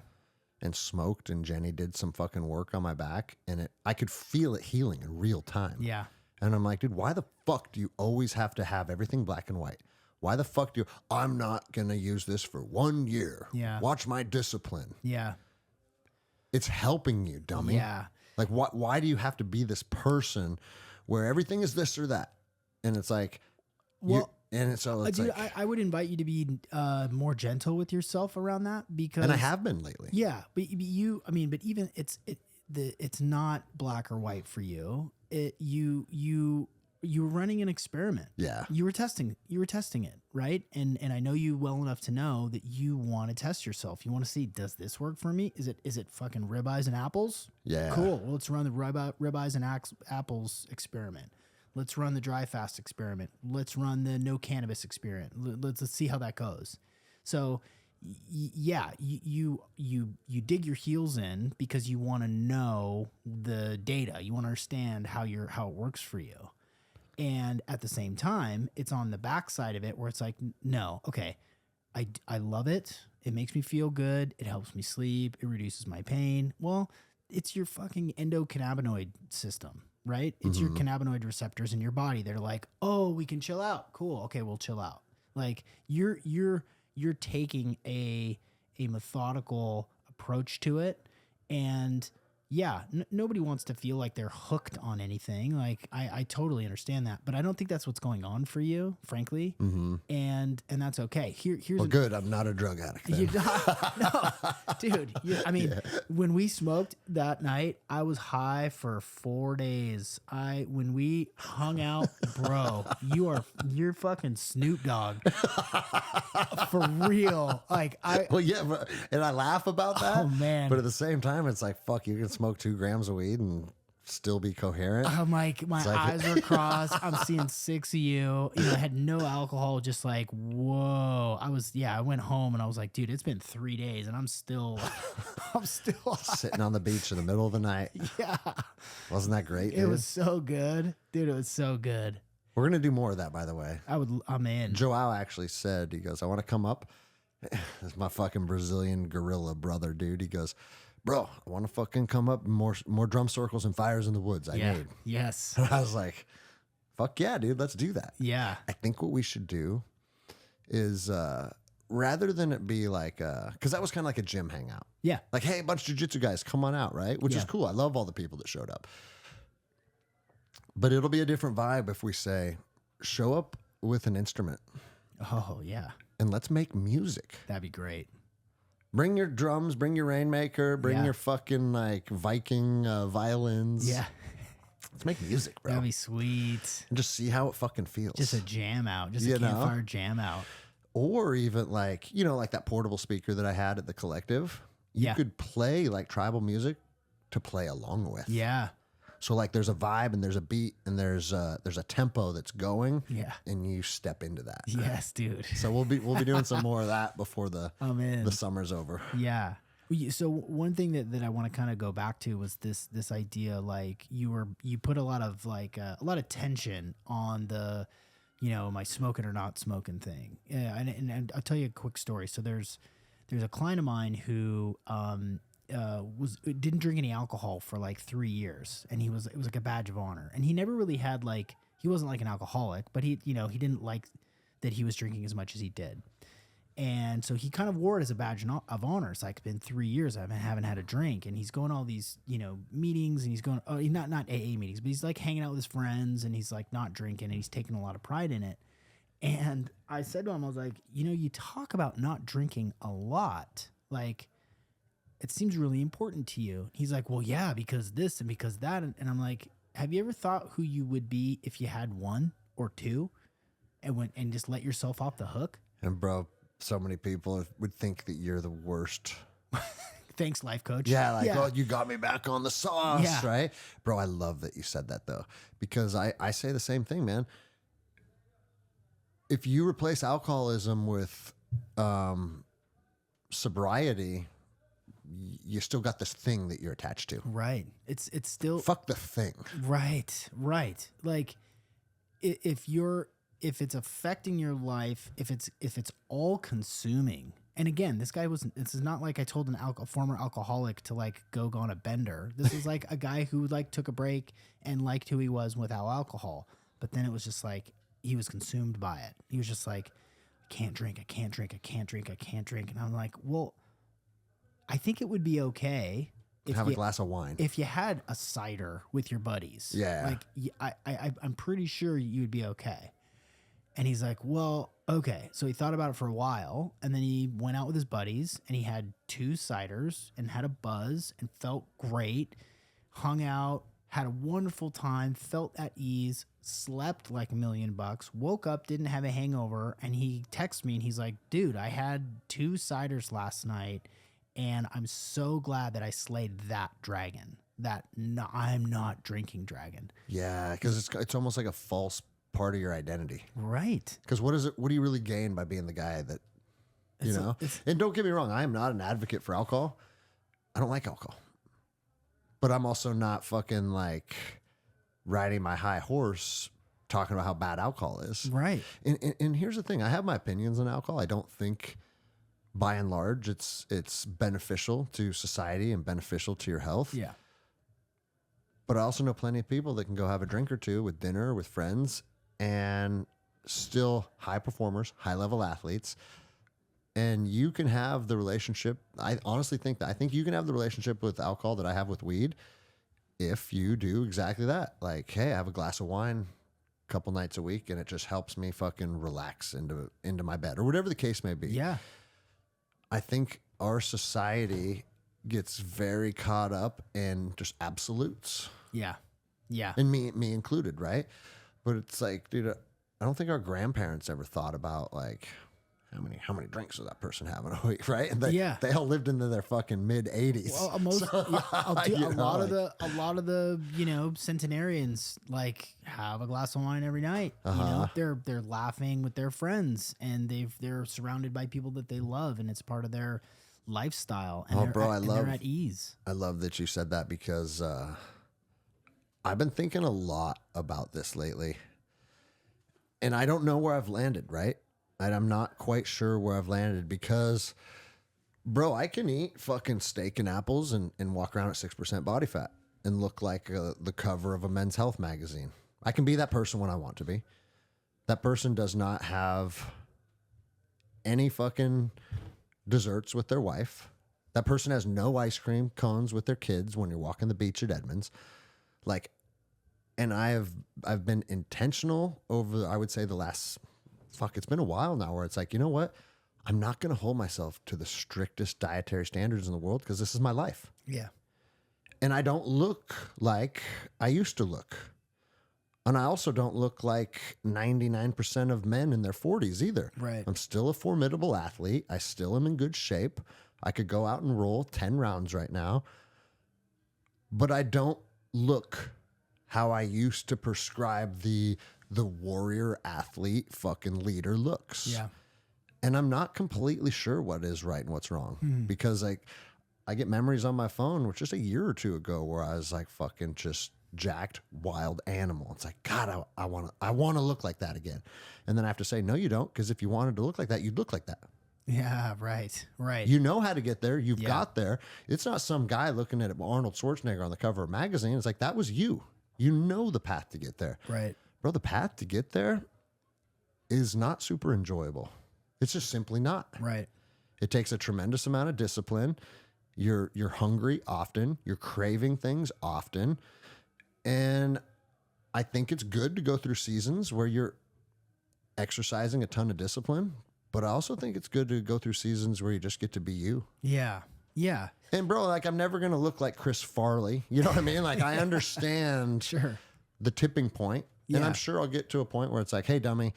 And smoked, and Jenny did some fucking work on my back, and I could feel it healing in real time. Yeah. And I'm like, dude, why the fuck do you always have to have everything black and white? Why the fuck do you, I'm not going to use this for 1 year. Yeah. Watch my discipline. Yeah. It's helping you, dummy. Yeah. Like, why do you have to be this person where everything is this or that? And it's like, well, and so it's dude, like, I would invite you to be more gentle with yourself around that, because, and I have been lately. Yeah, but even it's not black or white for you. You were running an experiment. Yeah, you were testing it, right? And I know you well enough to know that you want to test yourself. You want to see, does this work for me? Is it fucking ribeyes and apples? Yeah, cool. Well, let's run the ribeyes and apples experiment. Let's run the dry fast experiment. Let's run the no cannabis experiment. Let's see how that goes. So, yeah, you dig your heels in because you want to know the data. You want to understand how it works for you. And at the same time, it's on the backside of it where it's like, no, okay, I love it. It makes me feel good. It helps me sleep. It reduces my pain. Well, it's your fucking endocannabinoid system, right? It's your cannabinoid receptors in your body. They're like, oh, we can chill out. Cool. Okay, we'll chill out. Like you're taking a methodical approach to it. And yeah, nobody wants to feel like they're hooked on anything. Like I totally understand that, but I don't think that's what's going on for you, frankly. And that's okay. Here's good. I'm not a drug addict. Then. No, dude. When we smoked that night, I was high for 4 days. When we hung out, bro, you're fucking Snoop Dogg for real. Like and I laugh about that. Oh man. But at the same time, it's like, fuck, you can smoke 2 grams of weed and still be coherent. I'm like, my eyes are crossed. I'm seeing 6 of you. I had no alcohol, just like, whoa. I went home and I was like, dude, it's been 3 days and I'm still sitting on the beach in the middle of the night. Yeah. Wasn't that great? It was so good. Dude, it was so good. We're going to do more of that, by the way. I'm in. Joao actually said, he goes, I want to come up. That's my fucking Brazilian gorilla brother, dude. He goes, bro, I want to fucking come up, more drum circles and fires in the woods. I need. Yes. And I was like, fuck yeah, dude, let's do that. Yeah. I think what we should do is rather than it be like, because that was kind of like a gym hangout. Yeah. Like, hey, a bunch of jujitsu guys, come on out, right? Which is cool. I love all the people that showed up. But it'll be a different vibe if we say, show up with an instrument. Oh, yeah. And let's make music. That'd be great. Bring your drums, bring your rainmaker, bring your fucking like Viking violins. Yeah. Let's make music, bro. That'd be sweet. And just see how it fucking feels. Just a jam out. Just a campfire jam out. Or even like, like that portable speaker that I had at the Collective. You could play like tribal music to play along with. Yeah. So like there's a vibe and there's a beat and there's a tempo that's going. Yeah. And you step into that. Yes, dude. So we'll be doing some more of that before the summer's over. Yeah. So one thing that I want to kind of go back to was this idea, like you put a lot of tension on the, my smoking or not smoking thing. Yeah. And I'll tell you a quick story. So there's a client of mine who, didn't drink any alcohol for like 3 years, and it was like a badge of honor, and he never really had he wasn't like an alcoholic, but he didn't like that he was drinking as much as he did, and so he kind of wore it as a badge of honor. It's like, it's been 3 years I haven't had a drink, and he's going to all these meetings, and he's going not AA meetings, but he's like hanging out with his friends, and he's like not drinking, and he's taking a lot of pride in it. And I said to him, I was like, you talk about not drinking a lot, like, it seems really important to you. He's like, well, yeah, because this and because that. And I'm like, have you ever thought who you would be if you had 1 or 2 and just let yourself off the hook? And bro, so many people would think that you're the worst. Thanks, life coach. Yeah, oh, you got me back on the sauce, right? Bro, I love that you said that though, because I say the same thing, man. If you replace alcoholism with sobriety, you still got this thing that you're attached to. Right. It's still fuck the thing. Right. Like if it's affecting your life, if it's all consuming. And again, this is not like I told a former alcoholic to like go on a bender. This was like a guy who like took a break and liked who he was without alcohol. But then it was just like he was consumed by it. He was just like, I can't drink. And I'm like, well, I think it would be okay if have a glass of wine. If you had a cider with your buddies. Yeah. Like I'm pretty sure you'd be okay. And he's like, well, okay. So he thought about it for a while, and then he went out with his buddies, and he had 2 ciders and had a buzz and felt great, hung out, had a wonderful time, felt at ease, slept like $1 million, woke up, didn't have a hangover. And he texts me and he's like, dude, I had 2 ciders last night, and I'm so glad that I slayed that dragon, I'm not drinking dragon. Yeah, because it's almost like a false part of your identity. Right. Because what do you really gain by being the guy that, and don't get me wrong, I am not an advocate for alcohol. I don't like alcohol. But I'm also not fucking like riding my high horse talking about how bad alcohol is. Right. And here's the thing. I have my opinions on alcohol. I don't think by and large it's beneficial to society and beneficial to your health. Yeah. But I also know plenty of people that can go have a drink or two with dinner, with friends, and still high performers, high level athletes. And you can have the relationship. I honestly think you can have the relationship with alcohol that I have with weed if you do exactly that. Like, hey, I have a glass of wine a couple nights a week and it just helps me fucking relax into my bed or whatever the case may be. Yeah. I think our society gets very caught up in just absolutes. Yeah. Yeah. And me included, right? But it's like, dude, I don't think our grandparents ever thought about like how many drinks does that person have in a week, right? And they all lived into their fucking mid 80s. Well, a lot of the centenarians like have a glass of wine every night. They're laughing with their friends, and they're surrounded by people that they love, and it's part of their lifestyle. And they're at ease. I love that you said that because I've been thinking a lot about this lately, and I don't know where I've landed, right? And I'm not quite sure where I've landed because, bro, I can eat fucking steak and apples and walk around at 6% body fat and look like the cover of a Men's Health magazine. I can be that person when I want to be. That person does not have any fucking desserts with their wife. That person has no ice cream cones with their kids when you're walking the beach at Edmonds. Like, and I've been intentional over, I would say, the last... it's been a while now where it's like, you know what? I'm not going to hold myself to the strictest dietary standards in the world because this is my life. Yeah. And I don't look like I used to look. And I also don't look like 99% of men in their 40s either. Right. I'm still a formidable athlete. I still am in good shape. I could go out and roll 10 rounds right now. But I don't look how I used to prescribe the warrior athlete fucking leader looks. Yeah. And I'm not completely sure what is right and what's wrong because like I get memories on my phone, which just a year or two ago where I was like fucking just jacked wild animal. It's like, God, I want to look like that again. And then I have to say, no, you don't. Cause if you wanted to look like that, you'd look like that. Yeah. Right. Right. You know how to get there. You've got there. It's not some guy looking at Arnold Schwarzenegger on the cover of a magazine. It's like, that was you. You know the path to get there. Right. Bro, the path to get there is not super enjoyable. It's just simply not. Right. It takes a tremendous amount of discipline. You're hungry often. You're craving things often. And I think it's good to go through seasons where you're exercising a ton of discipline, but I also think it's good to go through seasons where you just get to be you. Yeah. Yeah. And bro, like I'm never going to look like Chris Farley. You know what I mean? Like I understand Sure. the tipping point. Yeah. And I'm sure I'll get to a point where it's like, hey, dummy,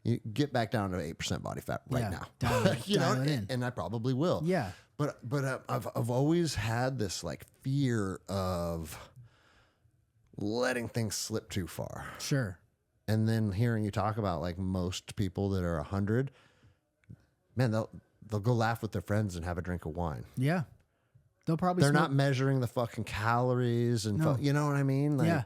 you get back down to 8% body fat right now. Dial it in. And I probably will. Yeah. But I've always had this like fear of letting things slip too far. Sure. And then hearing you talk about like most people that are 100, man, they'll go laugh with their friends and have a drink of wine. Yeah. They're not measuring the fucking calories and you know what I mean? Like, yeah.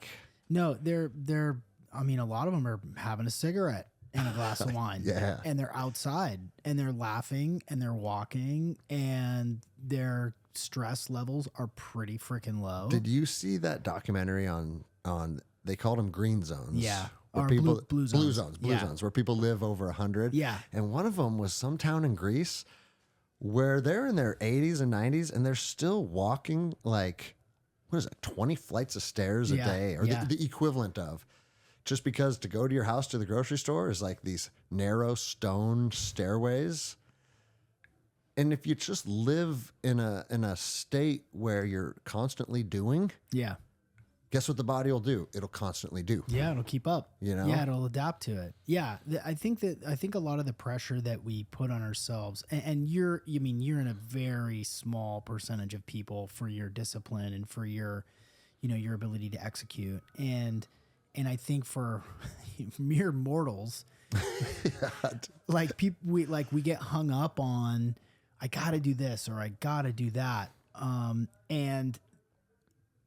No, they're I mean, a lot of them are having a cigarette and a glass of wine. Yeah. And they're outside and they're laughing and they're walking and their stress levels are pretty freaking low. Did you see that documentary on they called them green zones? Yeah. Where Or people blue zones. blue zones where people live over 100. Yeah. And one of them was some town in Greece where they're in their 80s and 90s and they're still walking like, what is it, 20 flights of stairs a day or the equivalent of. Just because to go to your house to the grocery store is like these narrow stone stairways. And if you just live in a state where you're constantly doing, Yeah. guess what the body will do? It'll constantly do. Yeah, it'll keep up. You know? Yeah, it'll adapt to it. Yeah, I think a lot of the pressure that we put on ourselves, and you're in a very small percentage of people for your discipline and for your, your ability to execute, and I think for mere mortals, like we get hung up on, I got to do this or I got to do that, and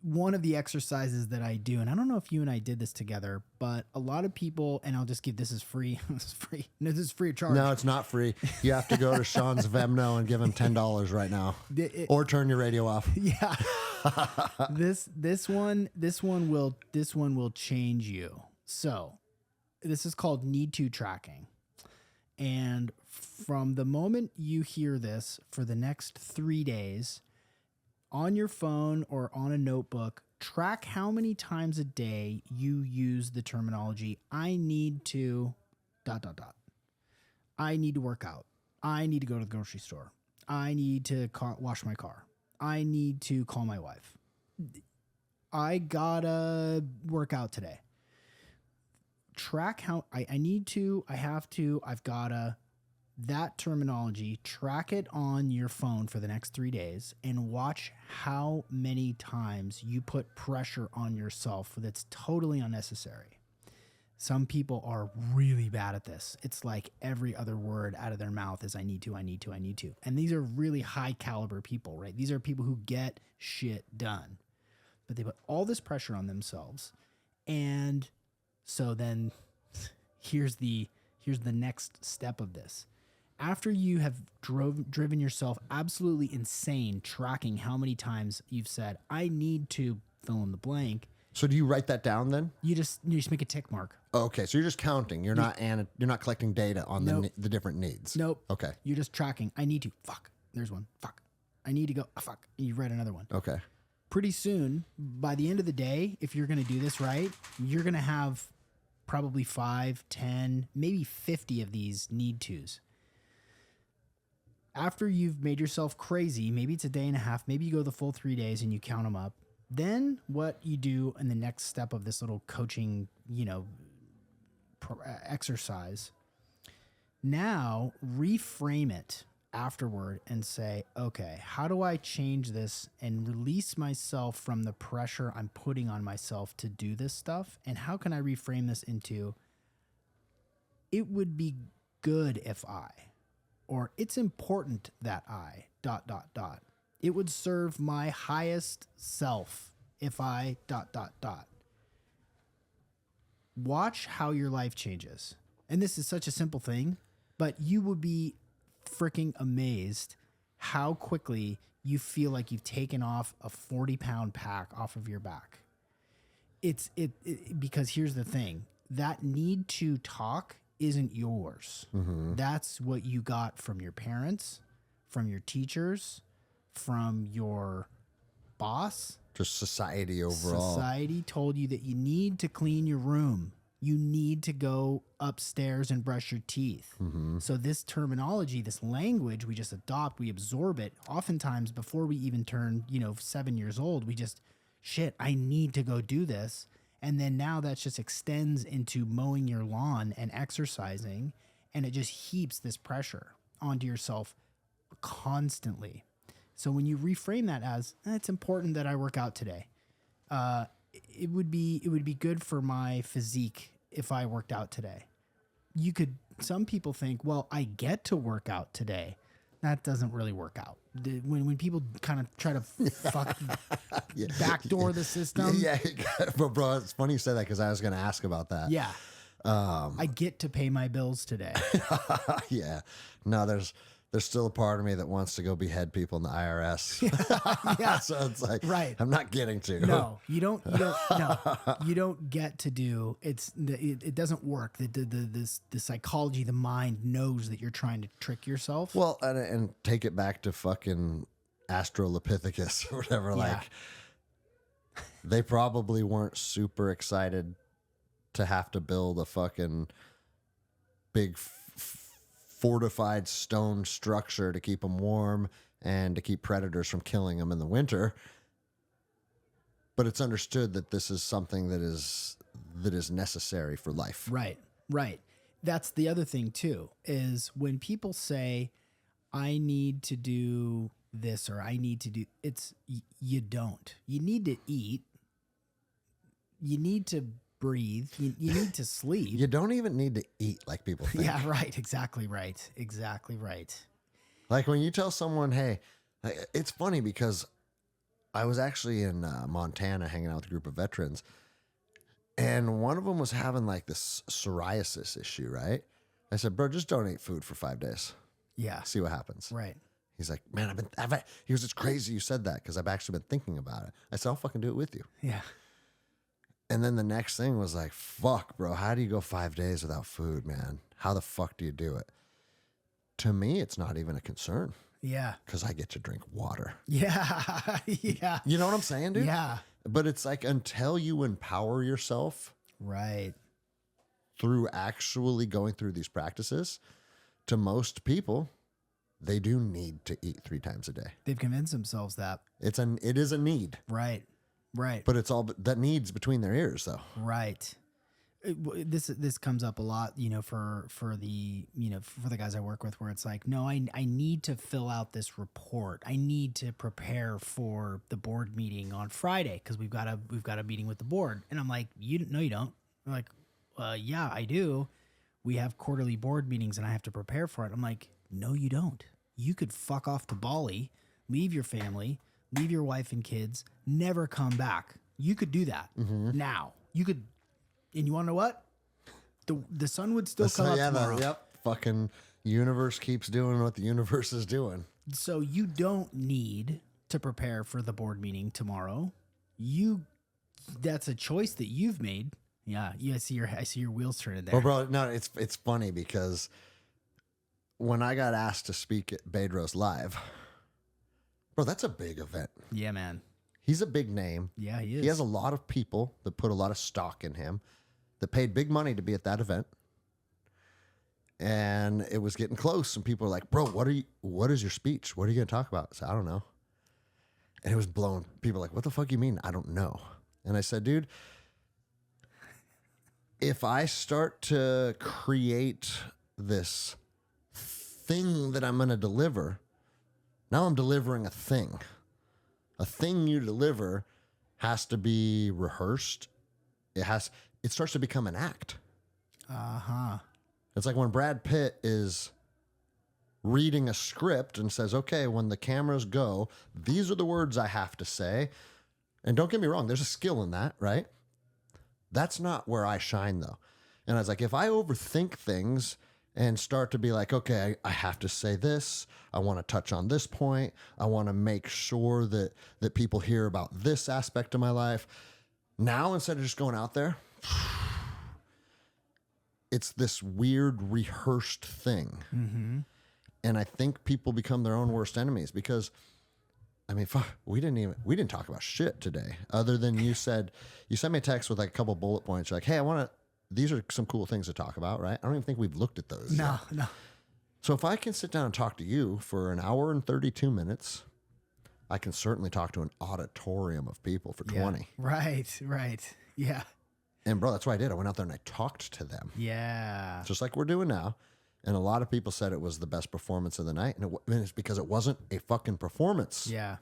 one of the exercises that I do, and I don't know if you and I did this together, but a lot of people, and I'll just give this is free. This is free. No, this is free of charge. No, it's not free. You have to go to Sean's Venmo and give him $10 right now, or turn your radio off. Yeah. This one will change you. So this is called need to tracking. And from the moment you hear this, for the next 3 days, on your phone or on a notebook, track how many times a day you use the terminology, I need to ... I need to work out. I need to go to the grocery store. I need to wash my car. I need to call my wife. I gotta work out today. Track how I need to, I have to, I've gotta, that terminology, track it on your phone for the next 3 days and watch how many times you put pressure on yourself that's totally unnecessary. Some people are really bad at this. It's like every other word out of their mouth is I need to, I need to, I need to. And these are really high caliber people, right? These are people who get shit done. But they put all this pressure on themselves. And so then here's the next step of this. After you have driven yourself absolutely insane tracking how many times you've said, I need to fill in the blank. So do you write that down then? You just make a tick mark. Oh, okay, so you're just counting. You're not collecting data on Nope. the different needs. Nope. Okay. You're just tracking. I need to. Fuck. There's one. Fuck. I need to go. Fuck. You write another one. Okay. Pretty soon, by the end of the day, if you're going to do this right, you're going to have probably 5, 10, maybe 50 of these need tos. After you've made yourself crazy, maybe it's a day and a half, maybe you go the full 3 days and you count them up. Then what you do in the next step of this little coaching, exercise, now reframe it afterward and say, okay, how do I change this and release myself from the pressure I'm putting on myself to do this stuff? And how can I reframe this into, it would be good if I, or it's important that I, ... It would serve my highest self if I ... Watch how your life changes. And this is such a simple thing, but you would be freaking amazed how quickly you feel like you've taken off a 40-pound pack off of your back. It's because here's the thing. That need to talk isn't yours. Mm-hmm. That's what you got from your parents, from your teachers, from your boss. Just society overall. Society told you that you need to clean your room. You need to go upstairs and brush your teeth. Mm-hmm. So this terminology, this language, we just adopt, we absorb it. Oftentimes before we even turn, 7 years old, we just, I need to go do this. And then now that just extends into mowing your lawn and exercising. And it just heaps this pressure onto yourself constantly. So when you reframe that as, it's important that I work out today. It would be good for my physique if I worked out today. Some people think, well, I get to work out today. That doesn't really work out. When people kind of try to backdoor the system. Yeah, but bro, it's funny you say that because I was going to ask about that. Yeah. I get to pay my bills today. Yeah. No, there's still a part of me that wants to go behead people in the IRS. Yeah. So it's like, right. I'm not getting to. No, you don't. No, you don't get to do. It doesn't work. The psychology, the mind knows that you're trying to trick yourself. Well, and take it back to fucking Australopithecus or whatever. Yeah. Like, they probably weren't super excited to have to build a fucking big fortified stone structure to keep them warm and to keep predators from killing them in the winter. But it's understood that this is something that is necessary for life. Right. That's the other thing too, is when people say, I need to do this or I need to do, you don't. You need to eat. You need to breathe. You need to sleep. You don't even need to eat like people think. Yeah, right. Exactly right. Like when you tell someone, hey, it's funny because I was actually in Montana hanging out with a group of veterans, and one of them was having like this psoriasis issue, right? I said, bro, just don't eat food for 5 days. Yeah. See what happens. Right. He's like, man, he goes, it's crazy you said that because I've actually been thinking about it. I said, I'll fucking do it with you. Yeah. And then the next thing was like, fuck, bro, how do you go 5 days without food, man? How the fuck do you do it? To me, it's not even a concern. Yeah. Because I get to drink water. Yeah. Yeah. You know what I'm saying, dude? Yeah. But it's like until you empower yourself Right. through actually going through these practices, to most people, they do need to eat 3 times a day. They've convinced themselves that. It is a need. Right. Right. But it's all that needs between their ears, though. Right. This comes up a lot, for the guys I work with, where it's like, no, I need to fill out this report. I need to prepare for the board meeting on Friday because we've got a meeting with the board. And I'm like, you don't. I'm like, yeah, I do. We have quarterly board meetings and I have to prepare for it. I'm like, no, you don't. You could fuck off to Bali, leave your family, leave your wife and kids, never come back. You could do that now. You could. And you want to know what? The sun would still come up tomorrow. Fucking universe keeps doing what the universe is doing. So you don't need to prepare for the board meeting tomorrow. That's a choice that you've made. Yeah, I see your wheels turning there. Well, bro, no, it's funny because when I got asked to speak at Bedros Live, bro, that's a big event. Yeah, man. He's a big name. Yeah, he is. He has a lot of people that put a lot of stock in him, that paid big money to be at that event. And it was getting close, and people were like, bro, what is your speech? What are you going to talk about? I said, I don't know. And it was blown. People were like, what the fuck you mean? I don't know. And I said, dude, if I start to create this thing that I'm going to deliver, now I'm delivering a thing. A thing you deliver has to be rehearsed. It starts to become an act. Uh-huh. It's like when Brad Pitt is reading a script and says, okay, when the cameras go, these are the words I have to say. And don't get me wrong, there's a skill in that, right? That's not where I shine, though. And I was like, if I overthink things and start to be like, okay, I have to say this. I want to touch on this point. I want to make sure that people hear about this aspect of my life. Now, instead of just going out there, it's this weird rehearsed thing. Mm-hmm. And I think people become their own worst enemies because, I mean, fuck, we didn't talk about shit today other than you sent me a text with like a couple bullet points. You're like, hey, these are some cool things to talk about, right? I don't even think we've looked at those. No. So if I can sit down and talk to you for an hour and 32 minutes, I can certainly talk to an auditorium of people for 20. Right. Yeah. And bro, that's what I did. I went out there and I talked to them. Yeah. Just like we're doing now. And a lot of people said it was the best performance of the night. And it's because it wasn't a fucking performance. Yeah.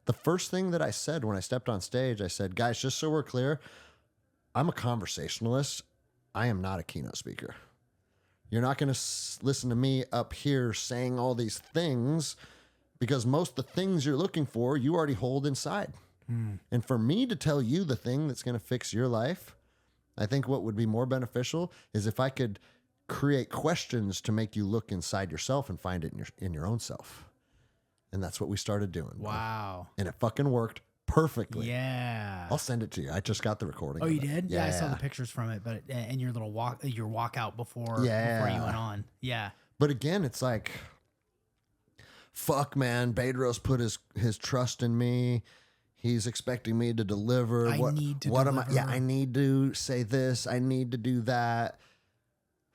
The first thing that I said when I stepped on stage, I said, guys, just so we're clear, I'm a conversationalist. I am not a keynote speaker. You're not going to listen to me up here saying all these things because most of the things you're looking for, you already hold inside. And for me to tell you the thing that's going to fix your life, I think what would be more beneficial is if I could create questions to make you look inside yourself and find it in your own self. And that's what we started doing. Wow. And it fucking worked perfectly. Yeah. I'll send it to you. I just got the recording. Oh, of you it. did? Yeah, I saw the pictures from it, but and your little walkout before you went on. Yeah. But again, it's like, fuck, man. Bedros put his trust in me. He's expecting me to deliver. I need to deliver. Yeah, I need to say this. I need to do that.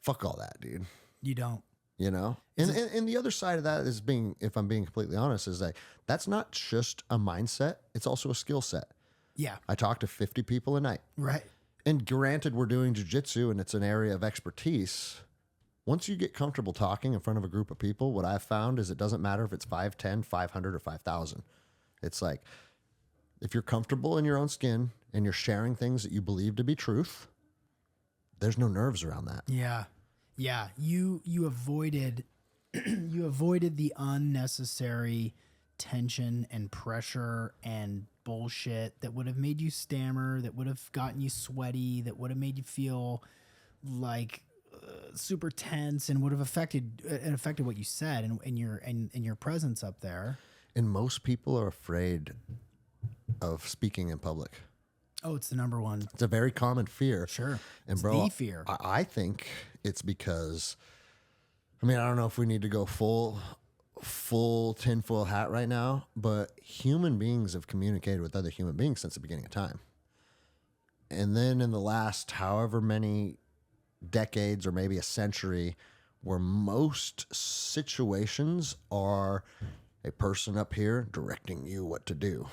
Fuck all that, dude. You don't. You know? And the other side of that is if I'm being completely honest, is that that's not just a mindset. It's also a skill set. Yeah. I talk to 50 people a night. Right. And granted, we're doing jiu-jitsu and it's an area of expertise. Once you get comfortable talking in front of a group of people, what I've found is it doesn't matter if it's 5, 10, 500, or 5,000. It's like, if you're comfortable in your own skin and you're sharing things that you believe to be truth, there's no nerves around that. Yeah. Yeah. You avoided the unnecessary tension and pressure and bullshit that would have made you stammer, that would have gotten you sweaty, that would have made you feel like super tense and would have affected what you said and your presence up there. And most people are afraid of speaking in public. Oh, it's the number one. It's a very common fear. Sure. And it's bro, the fear. I think it's because, I mean, I don't know if we need to go full tinfoil hat right now, but human beings have communicated with other human beings since the beginning of time. And then in the last however many decades or maybe a century, where most situations are a person up here directing you what to do.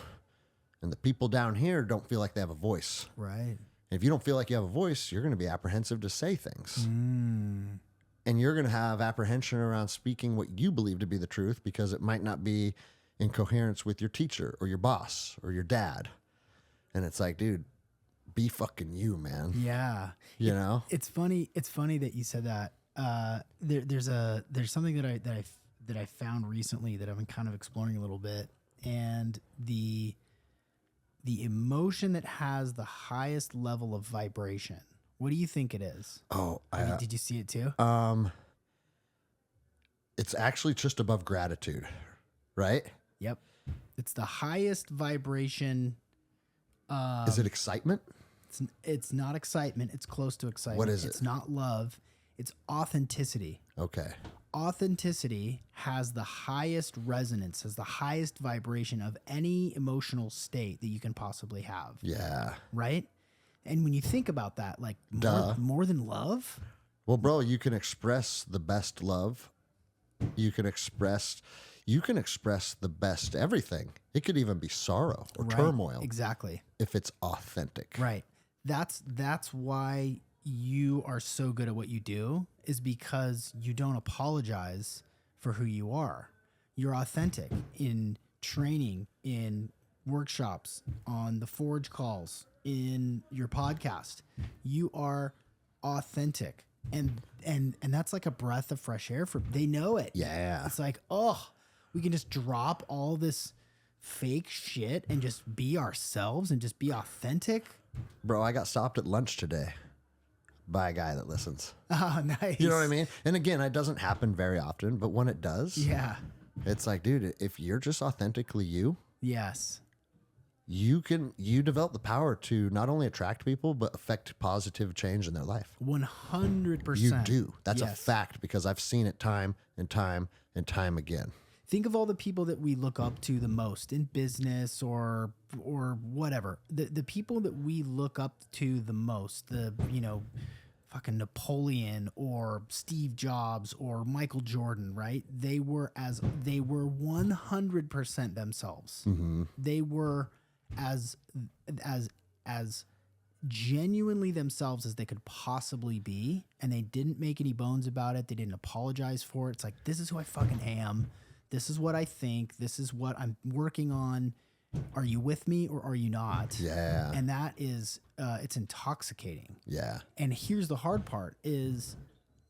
And the people down here don't feel like they have a voice. Right. If you don't feel like you have a voice, you're going to be apprehensive to say things. And you're going to have apprehension around speaking what you believe to be the truth because it might not be in coherence with your teacher or your boss or your dad. And it's like, dude, be fucking you, man. Yeah. You know? It's funny that you said that. There's something that I found recently that I've been kind of exploring a little bit, and the emotion that has the highest level of vibration. What do you think it is? Oh, did you see it too? It's actually just above gratitude, right? Yep. It's the highest vibration. Is it excitement? It's not excitement. It's close to excitement. What is it? It's not love. It's authenticity. Okay. Authenticity has the highest resonance, has the highest vibration of any emotional state that you can possibly have. Yeah. Right? And when you think about that, like more than love. Well, bro, you can express the best love. You can express the best everything. It could even be sorrow or turmoil. Exactly. If it's authentic. Right. That's why you are so good at what you do, is because you don't apologize for who you are. You're authentic in training, in workshops, on the Forge calls, in your podcast. You are authentic. And that's like a breath of fresh air for, they know it. Yeah. It's like, oh, we can just drop all this fake shit and just be ourselves and just be authentic. Bro, I got stopped at lunch today by a guy that listens. Oh, nice. You know what I mean? And again, it doesn't happen very often, but when it does, yeah, it's like, dude, if you're just authentically you, yes, you develop the power to not only attract people, but affect positive change in their life. 100%. You do. That's a Yes. fact, because I've seen it time and time and time again. Think of all the people that we look up to the most in business or whatever. The people that we look up to the most, fucking Napoleon or Steve Jobs or Michael Jordan, right? They were 100% themselves. Mm-hmm. They were as genuinely themselves as they could possibly be, and they didn't make any bones about it. They didn't apologize for it. It's like, this is who I fucking am. This is what I think. This is what I'm working on. Are you with me or are you not? Yeah. And that is, it's intoxicating. Yeah. And here's the hard part is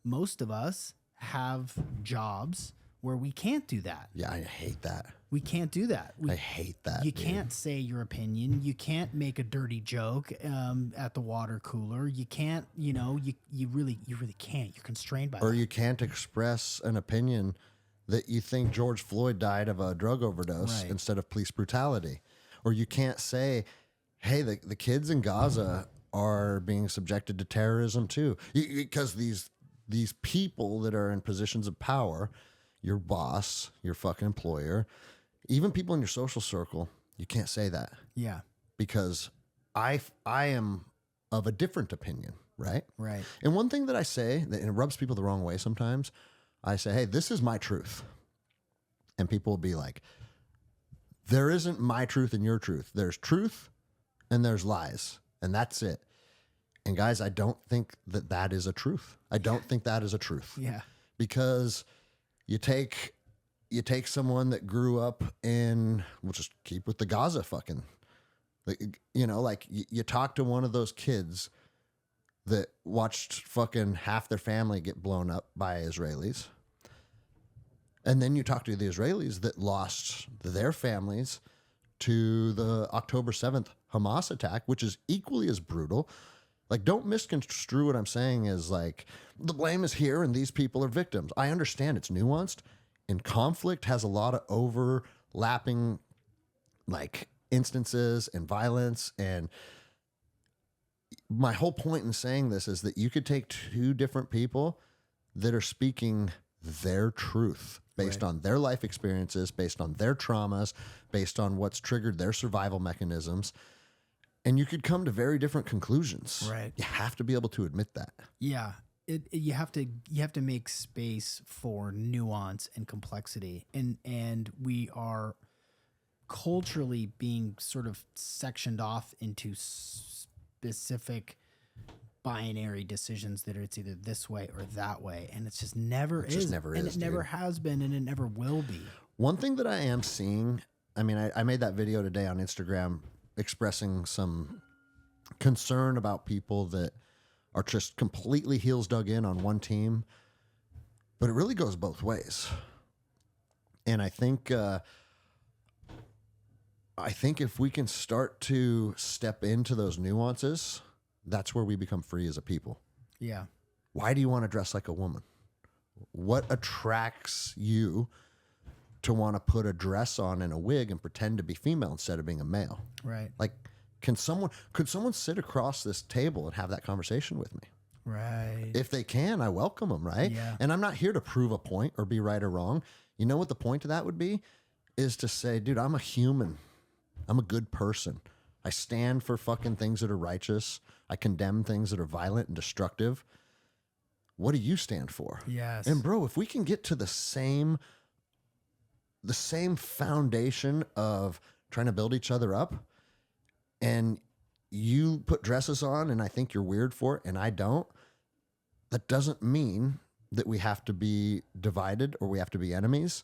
most of us have jobs where we can't do that. Yeah, I hate that. We can't do that. I hate that. You dude. can't say your opinion. You can't make a dirty joke at the water cooler. You can't, you really can't. You're constrained by that. Or you can't express an opinion that you think George Floyd died of a drug overdose instead of police brutality. Or you can't say, hey, the kids in Gaza are being subjected to terrorism too. Because these people that are in positions of power, your boss, your fucking employer, even people in your social circle, you can't say that. Yeah. Because I am of a different opinion, right? Right. And one thing that I say, that it rubs people the wrong way sometimes, I say, hey, this is my truth. And people will be like, there isn't my truth and your truth. There's truth and there's lies. And that's it. And guys, I don't think that is a truth. I don't think that is a truth. Yeah. Because you take someone that grew up in, we'll just keep with the Gaza fucking, you talk to one of those kids that watched fucking half their family get blown up by Israelis. And then you talk to the Israelis that lost their families to the October 7th Hamas attack, which is equally as brutal. Like, don't misconstrue what I'm saying as like the blame is here and these people are victims. I understand it's nuanced, and conflict has a lot of overlapping like instances and violence. And my whole point in saying this is that you could take two different people that are speaking their truth based on their life experiences, based on their traumas, based on what's triggered their survival mechanisms. And you could come to very different conclusions. Right. You have to be able to admit that. Yeah. You have to make space for nuance and complexity. And we are culturally being sort of sectioned off into specific binary decisions that it's either this way or that way, and it's just never is. Just never is, and it never has been, and it never will be. One thing that I am seeing, I mean, I made that video today on Instagram expressing some concern about people that are just completely heels dug in on one team, but it really goes both ways. And I think if we can start to step into those nuances, that's where we become free as a people. Yeah. Why do you want to dress like a woman? What attracts you to want to put a dress on and a wig and pretend to be female instead of being a male? Right. Like, could someone sit across this table and have that conversation with me? Right. If they can, I welcome them, right? Yeah. And I'm not here to prove a point or be right or wrong. You know what the point of that would be? Is to say, dude, I'm a human. I'm a good person. I stand for fucking things that are righteous. I condemn things that are violent and destructive. What do you stand for? Yes. And bro, if we can get to the same foundation of trying to build each other up, and you put dresses on and I think you're weird for it and I don't, that doesn't mean that we have to be divided or we have to be enemies.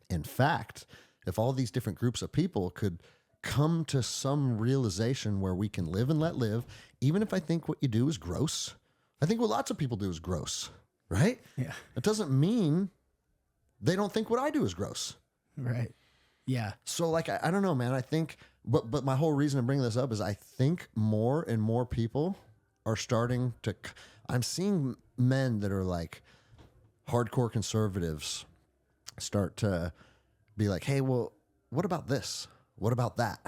In fact, if all these different groups of people could come to some realization where we can live and let live, even if I think what you do is gross. I think what lots of people do is gross, right? Yeah. It doesn't mean they don't think what I do is gross. Right. Yeah. So like, I don't know, man. I think, but my whole reason to bring this up is I think more and more people are starting to, I'm seeing men that are like hardcore conservatives start to be like, hey, well, what about this? What about that?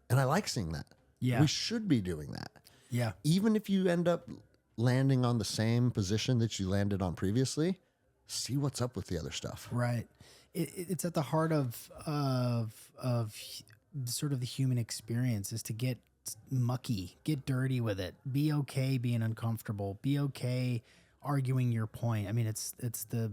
And I like seeing that. Yeah. We should be doing that. Yeah. Even if you end up landing on the same position that you landed on previously, see what's up with the other stuff. Right. It's at the heart of sort of the human experience is to get mucky, get dirty with it, be okay being uncomfortable, be okay arguing your point. I mean, it's the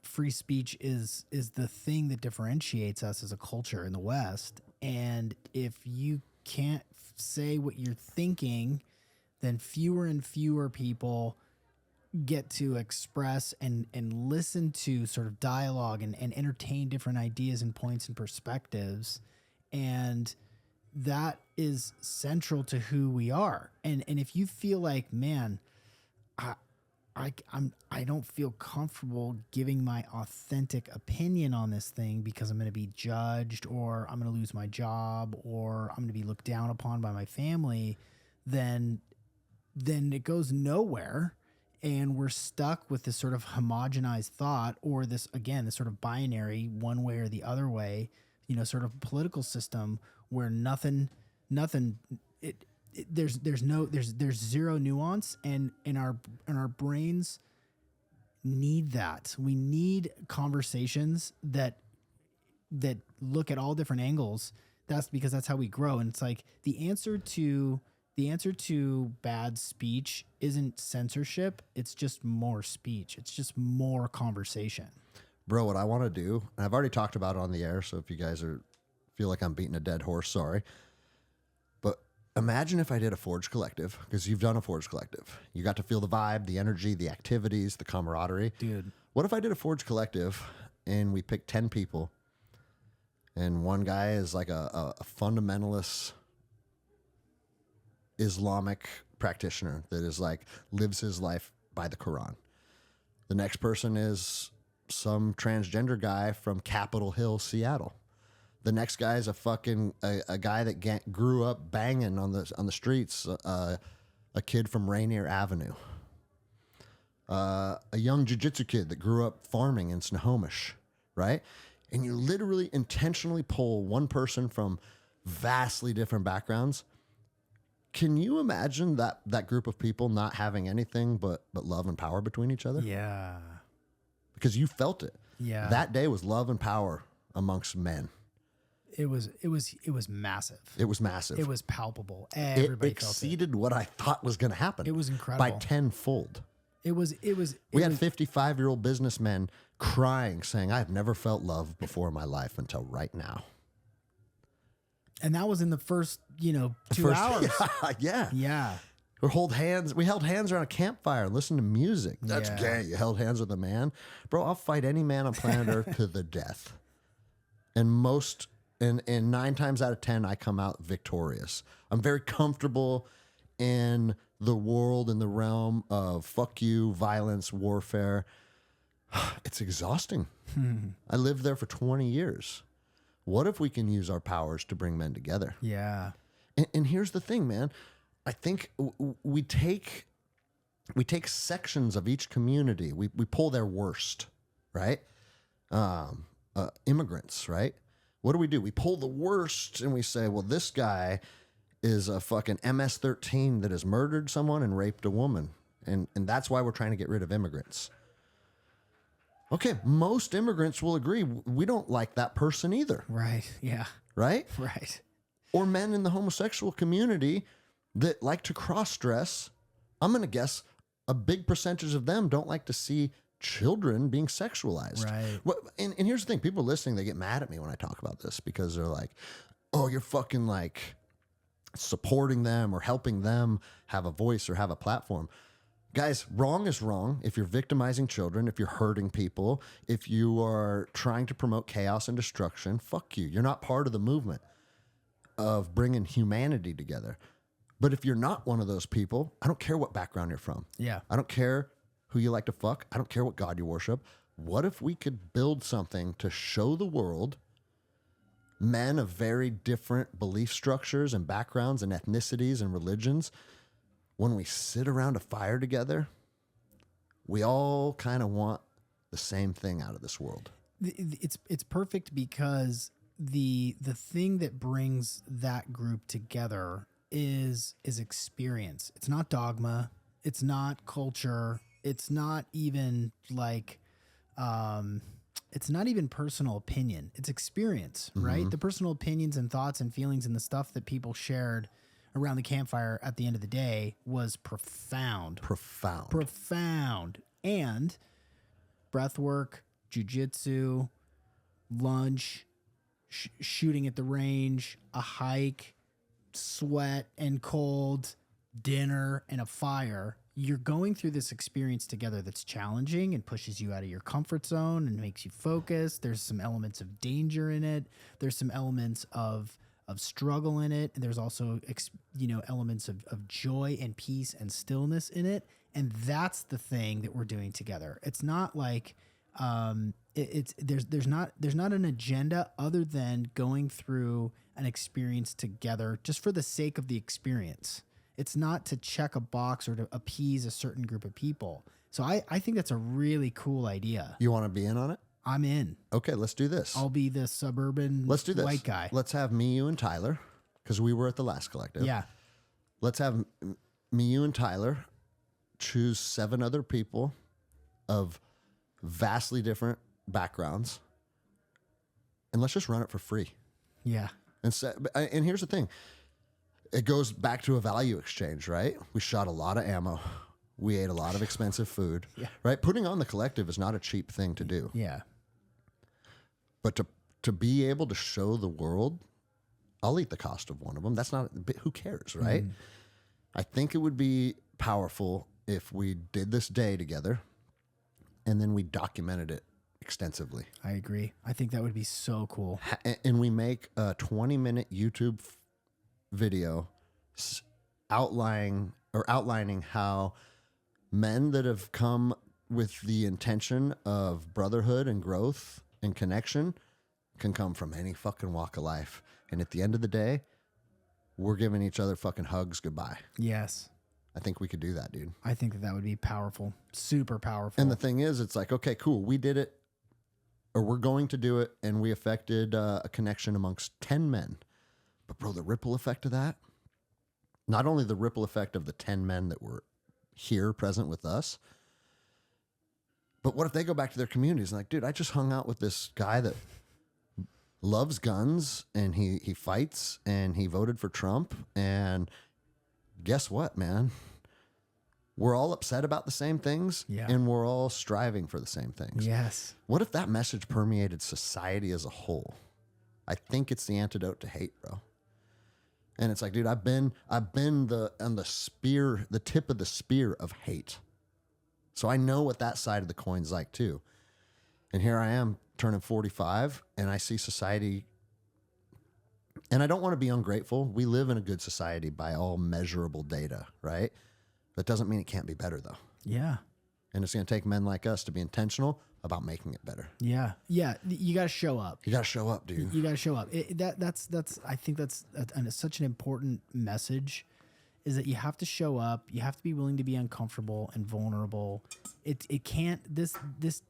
free speech is the thing that differentiates us as a culture in the West. And if you can't say what you're thinking, then fewer and fewer people get to express and listen to sort of dialogue and entertain different ideas and points and perspectives. And that is central to who we are. And if you feel like, man, I don't feel comfortable giving my authentic opinion on this thing because I'm going to be judged or I'm going to lose my job or I'm going to be looked down upon by my family, then it goes nowhere. And we're stuck with this sort of homogenized thought or this sort of binary one way or the other way, sort of political system where there's zero nuance, and our brains need that. We need conversations that look at all different angles. That's because that's how we grow. And it's like the answer to bad speech isn't censorship. It's just more speech. It's just more conversation. Bro, what I want to do, and I've already talked about it on the air, so if you guys feel like I'm beating a dead horse, sorry. But imagine if I did a Forge Collective, because you've done a Forge Collective. You got to feel the vibe, the energy, the activities, the camaraderie. Dude. What if I did a Forge Collective and we picked 10 people and one guy is like a fundamentalist Islamic practitioner that is like lives his life by the Quran. The next person is some transgender guy from Capitol Hill, Seattle. The next guy is a guy that grew up banging on the streets, a kid from Rainier Avenue. A young jiu-jitsu kid that grew up farming in Snohomish, right? And you literally intentionally pull one person from vastly different backgrounds. Can you imagine that group of people not having anything but love and power between each other? Yeah. Because you felt it. Yeah. That day was love and power amongst men. It was massive. It was massive. It was palpable. Everybody it felt it. exceeded what I thought was going to happen. It was incredible. By tenfold. We had 55-year-old businessmen crying, saying, "I've never felt love before in my life until right now." And that was in the first, 2 hours. Yeah. Yeah. We held hands around a campfire and listened to music. That's gay. You held hands with a man. Bro, I'll fight any man on planet Earth to the death. And 9 times out of 10, I come out victorious. I'm very comfortable in the world, in the realm of fuck you, violence, warfare. It's exhausting. I lived there for 20 years. What if we can use our powers to bring men together? Yeah. And here's the thing, man. I think we take sections of each community. We pull their worst, right? Immigrants, right? What do? We pull the worst and we say, well, this guy is a fucking MS-13 that has murdered someone and raped a woman. And that's why we're trying to get rid of immigrants. Okay, most immigrants will agree we don't like that person either. Right. Yeah. Right? Right. Or men in the homosexual community that like to cross-dress. I'm going to guess a big percentage of them don't like to see children being sexualized. Right. And here's the thing. People listening, they get mad at me when I talk about this because they're like, oh, you're fucking like supporting them or helping them have a voice or have a platform. Guys, wrong is wrong. If you're victimizing children, if you're hurting people, if you are trying to promote chaos and destruction, fuck you. You're not part of the movement of bringing humanity together. But if you're not one of those people, I don't care what background you're from. Yeah. I don't care who you like to fuck. I don't care what God you worship. What if we could build something to show the world men of very different belief structures and backgrounds and ethnicities and religions, when we sit around a fire together, we all kind of want the same thing out of this world. It's perfect because the thing that brings that group together is experience. It's not dogma. It's not culture. It's not even like, it's not even personal opinion. It's experience, right? The personal opinions and thoughts and feelings and the stuff that people shared around the campfire at the end of the day was profound. And breath work, jujitsu, lunch, shooting at the range, a hike, sweat and cold, dinner and a fire. You're going through this experience together that's challenging and pushes you out of your comfort zone and makes you focus. There's some elements of danger in it. There's some elements of struggle in it. And there's also, elements of joy and peace and stillness in it. And that's the thing that we're doing together. It's not like, there's not an agenda other than going through an experience together just for the sake of the experience. It's not to check a box or to appease a certain group of people. So I think that's a really cool idea. You want to be in on it? I'm in. Okay, let's do this. I'll be the suburban let's do this. White guy. Let's have me, you, and Tyler, because we were at the last collective. Yeah. Let's have me, you, and Tyler choose 7 other people of vastly different backgrounds, and let's just run it for free. Yeah. And here's the thing. It goes back to a value exchange, right? We shot a lot of ammo. We ate a lot of expensive food, right? Putting on the collective is not a cheap thing to do. Yeah. But to be able to show the world, I'll eat the cost of one of them. That's not, who cares, right? I think it would be powerful if we did this day together and then we documented it extensivly. I agree. I think that would be so cool. And we make a 20-minute YouTube video outlining how men that have come with the intention of brotherhood and growth and connection can come from any fucking walk of life. And at the end of the day, we're giving each other fucking hugs goodbye. Yes. I think we could do that, dude. I think that would be powerful. Super powerful. And the thing is, it's like, okay, cool. We did it, or we're going to do it. And we affected a connection amongst 10 men. But bro, the ripple effect of that, not only the ripple effect of the 10 men that were here present with us, but what if they go back to their communities and like, dude, I just hung out with this guy that loves guns and he fights and he voted for Trump. And guess what, man? We're all upset about the same things, and we're all striving for the same things. Yes. What if that message permeated society as a whole? I think it's the antidote to hate, bro. And it's like, dude, I've been the spear, the tip of the spear of hate. So I know what that side of the coin's like too. And here I am turning 45, and I see society, and I don't want to be ungrateful. We live in a good society by all measurable data, right? That doesn't mean it can't be better though. Yeah. And it's going to take men like us to be intentional about making it better. Yeah. Yeah. You got to show up. You got to show up, dude. You got to show up. I think that's such an important message, is that you have to show up. You have to be willing to be uncomfortable and vulnerable. It can't, this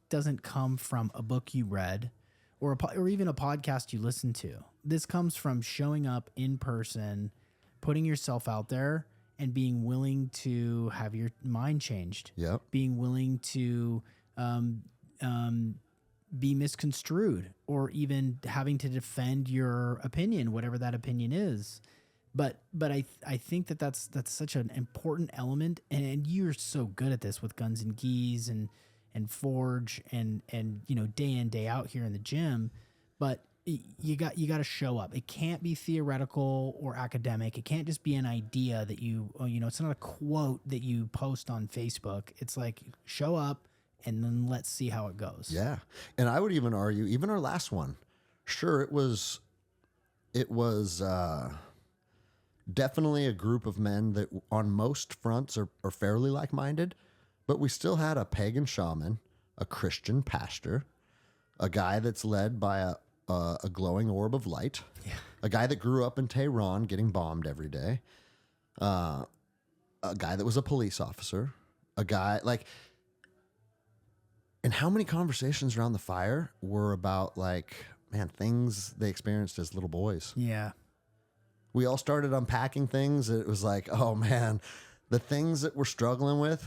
doesn't come from a book you read or even a podcast you listen to. This comes from showing up in person, putting yourself out there, and being willing to have your mind changed. Yep. Being willing to be misconstrued, or even having to defend your opinion, whatever that opinion is. But I think that's such an important element, and you're so good at this with Guns and Geese and Forge and day in, day out here in the gym. But you got to show up. It can't be theoretical or academic. It can't just be an idea that it's not a quote that you post on Facebook. It's like, show up and then let's see how it goes. Yeah. And I would even argue, even our last one, sure, it was definitely a group of men that on most fronts are fairly like-minded, but we still had a pagan shaman, a Christian pastor, a guy that's led by a glowing orb of light, a guy that grew up in Tehran getting bombed every day, a guy that was a police officer, a guy like, and how many conversations around the fire were about things they experienced as little boys. Yeah. We all started unpacking things. It was like, oh man, the things that we're struggling with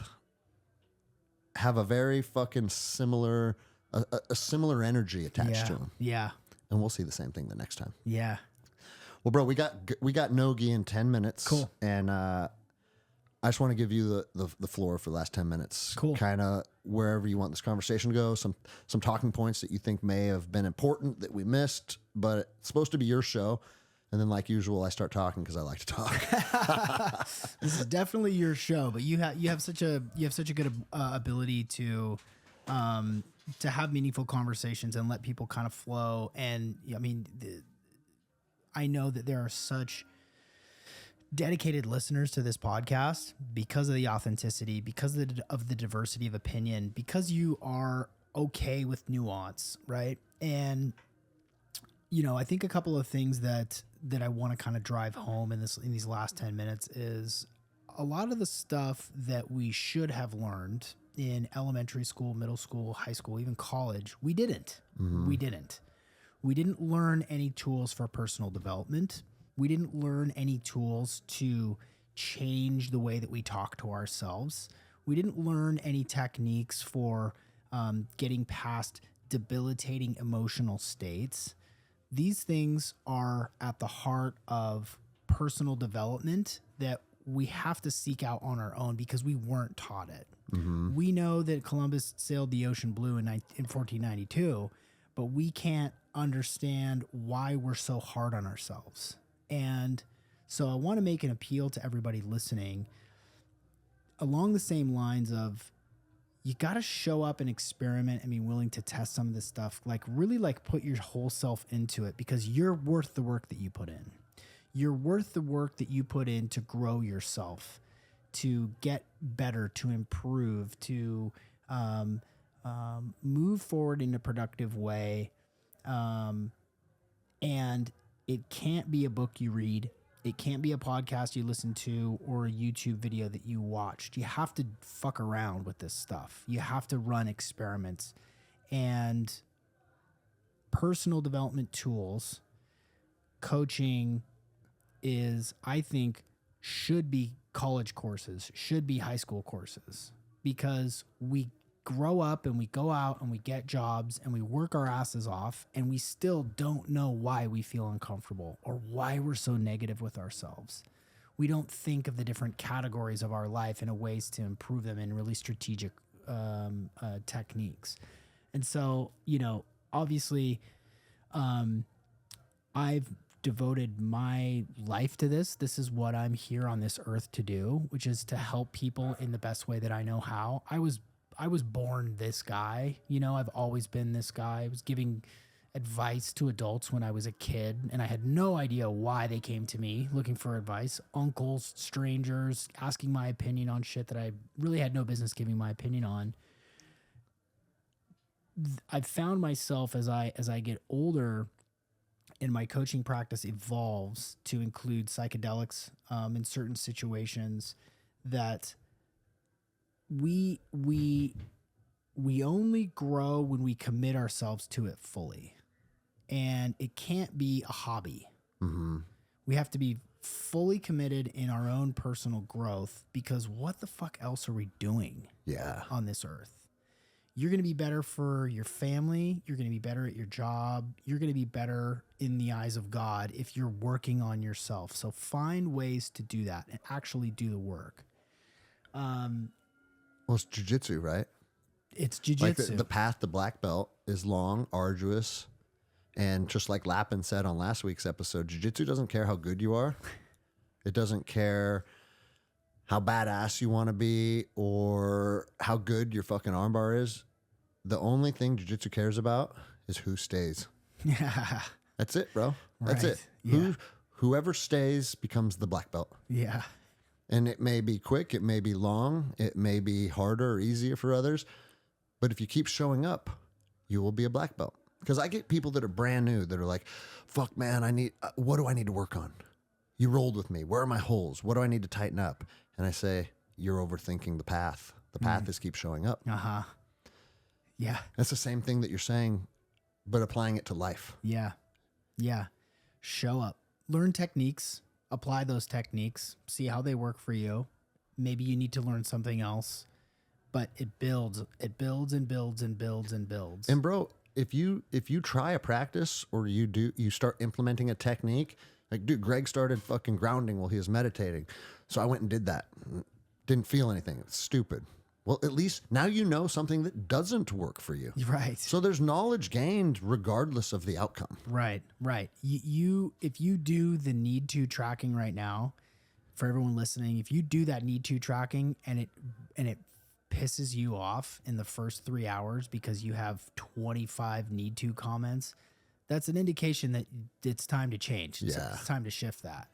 have a very fucking similar, a similar energy attached to them. Yeah. And we'll see the same thing the next time. Yeah. Well, bro, we got Nogi in 10 minutes. Cool. And I just want to give you the floor for the last 10 minutes. Cool. Kind of wherever you want this conversation to go. Some talking points that you think may have been important that we missed, but it's supposed to be your show. And then, like usual, I start talking because I like to talk. This is definitely your show, but you have such a good ability to have meaningful conversations and let people kind of flow. And I mean, I know that there are such dedicated listeners to this podcast because of the authenticity, because of the diversity of opinion, because you are okay with nuance, right? And I think a couple of things that I want to kind of drive home in these last 10 minutes is a lot of the stuff that we should have learned in elementary school, middle school, high school, even college. We didn't. Mm-hmm. We didn't learn any tools for personal development. We didn't learn any tools to change the way that we talk to ourselves. We didn't learn any techniques for getting past debilitating emotional states. These things are at the heart of personal development that we have to seek out on our own because we weren't taught it. Mm-hmm. We know that Columbus sailed the ocean blue in 1492, but we can't understand why we're so hard on ourselves. And so I want to make an appeal to everybody listening along the same lines of, you got to show up and experiment and be willing to test some of this stuff. Really put your whole self into it, because you're worth the work that you put in. You're worth the work that you put in to grow yourself, to get better, to improve, to move forward in a productive way. And it can't be a book you read. It can't be a podcast you listen to or a YouTube video that you watched. You have to fuck around with this stuff. You have to run experiments. And personal development tools, coaching is, I think, should be college courses, should be high school courses, because we grow up and we go out and we get jobs and we work our asses off and we still don't know why we feel uncomfortable or why we're so negative with ourselves. We don't think of the different categories of our life and ways to improve them in really strategic techniques. And so, you know, obviously, I've devoted my life to this. This is what I'm here on this earth to do, which is to help people in the best way that I know how. I was born this guy, you know, I've always been this guy. I was giving advice to adults when I was a kid, and I had no idea why they came to me looking for advice. Uncles, strangers, asking my opinion on shit that I really had no business giving my opinion on. I've found myself as I get older and my coaching practice evolves to include psychedelics in certain situations, that we only grow when we commit ourselves to it fully. And it can't be a hobby. Mm-hmm. We have to be fully committed in our own personal growth, because what the fuck else are we doing on this earth? You're going to be better for your family. You're going to be better at your job. You're going to be better in the eyes of God if you're working on yourself. So find ways to do that and actually do the work. Well, it's jiu-jitsu, right? It's jiu-jitsu. Like the path to black belt is long, arduous. And just like Lappin said on last week's episode, jiu-jitsu doesn't care how good you are. It doesn't care how badass you want to be or how good your fucking armbar is. The only thing jiu-jitsu cares about is who stays. Yeah. That's it, bro. That's Right. it. Yeah. Whoever stays becomes the black belt. Yeah. And it may be quick, it may be long, it may be harder or easier for others. But if you keep showing up, you will be a black belt. Because I get people that are brand new that are like, fuck, man, what do I need to work on? You rolled with me. Where are my holes? What do I need to tighten up? And I say, you're overthinking the path. The path is keep showing up. Uh-huh. Yeah. That's the same thing that you're saying, but applying it to life. Yeah. Yeah. Show up. Learn techniques. Apply those techniques. See how they work for you. Maybe you need to learn something else. But it builds. It builds and builds and builds and builds. And bro, if you try a practice or you start implementing a technique, like, dude, Greg started fucking grounding while he was meditating. So I went and did that. Didn't feel anything. It's stupid. Well, at least now you know something that doesn't work for you. Right. So there's knowledge gained regardless of the outcome. Right. Right. If you do the need to tracking right now, for everyone listening, if you do that need to tracking and it pisses you off in the first 3 hours because you have 25 need to comments, that's an indication that it's time to change. It's time to shift that.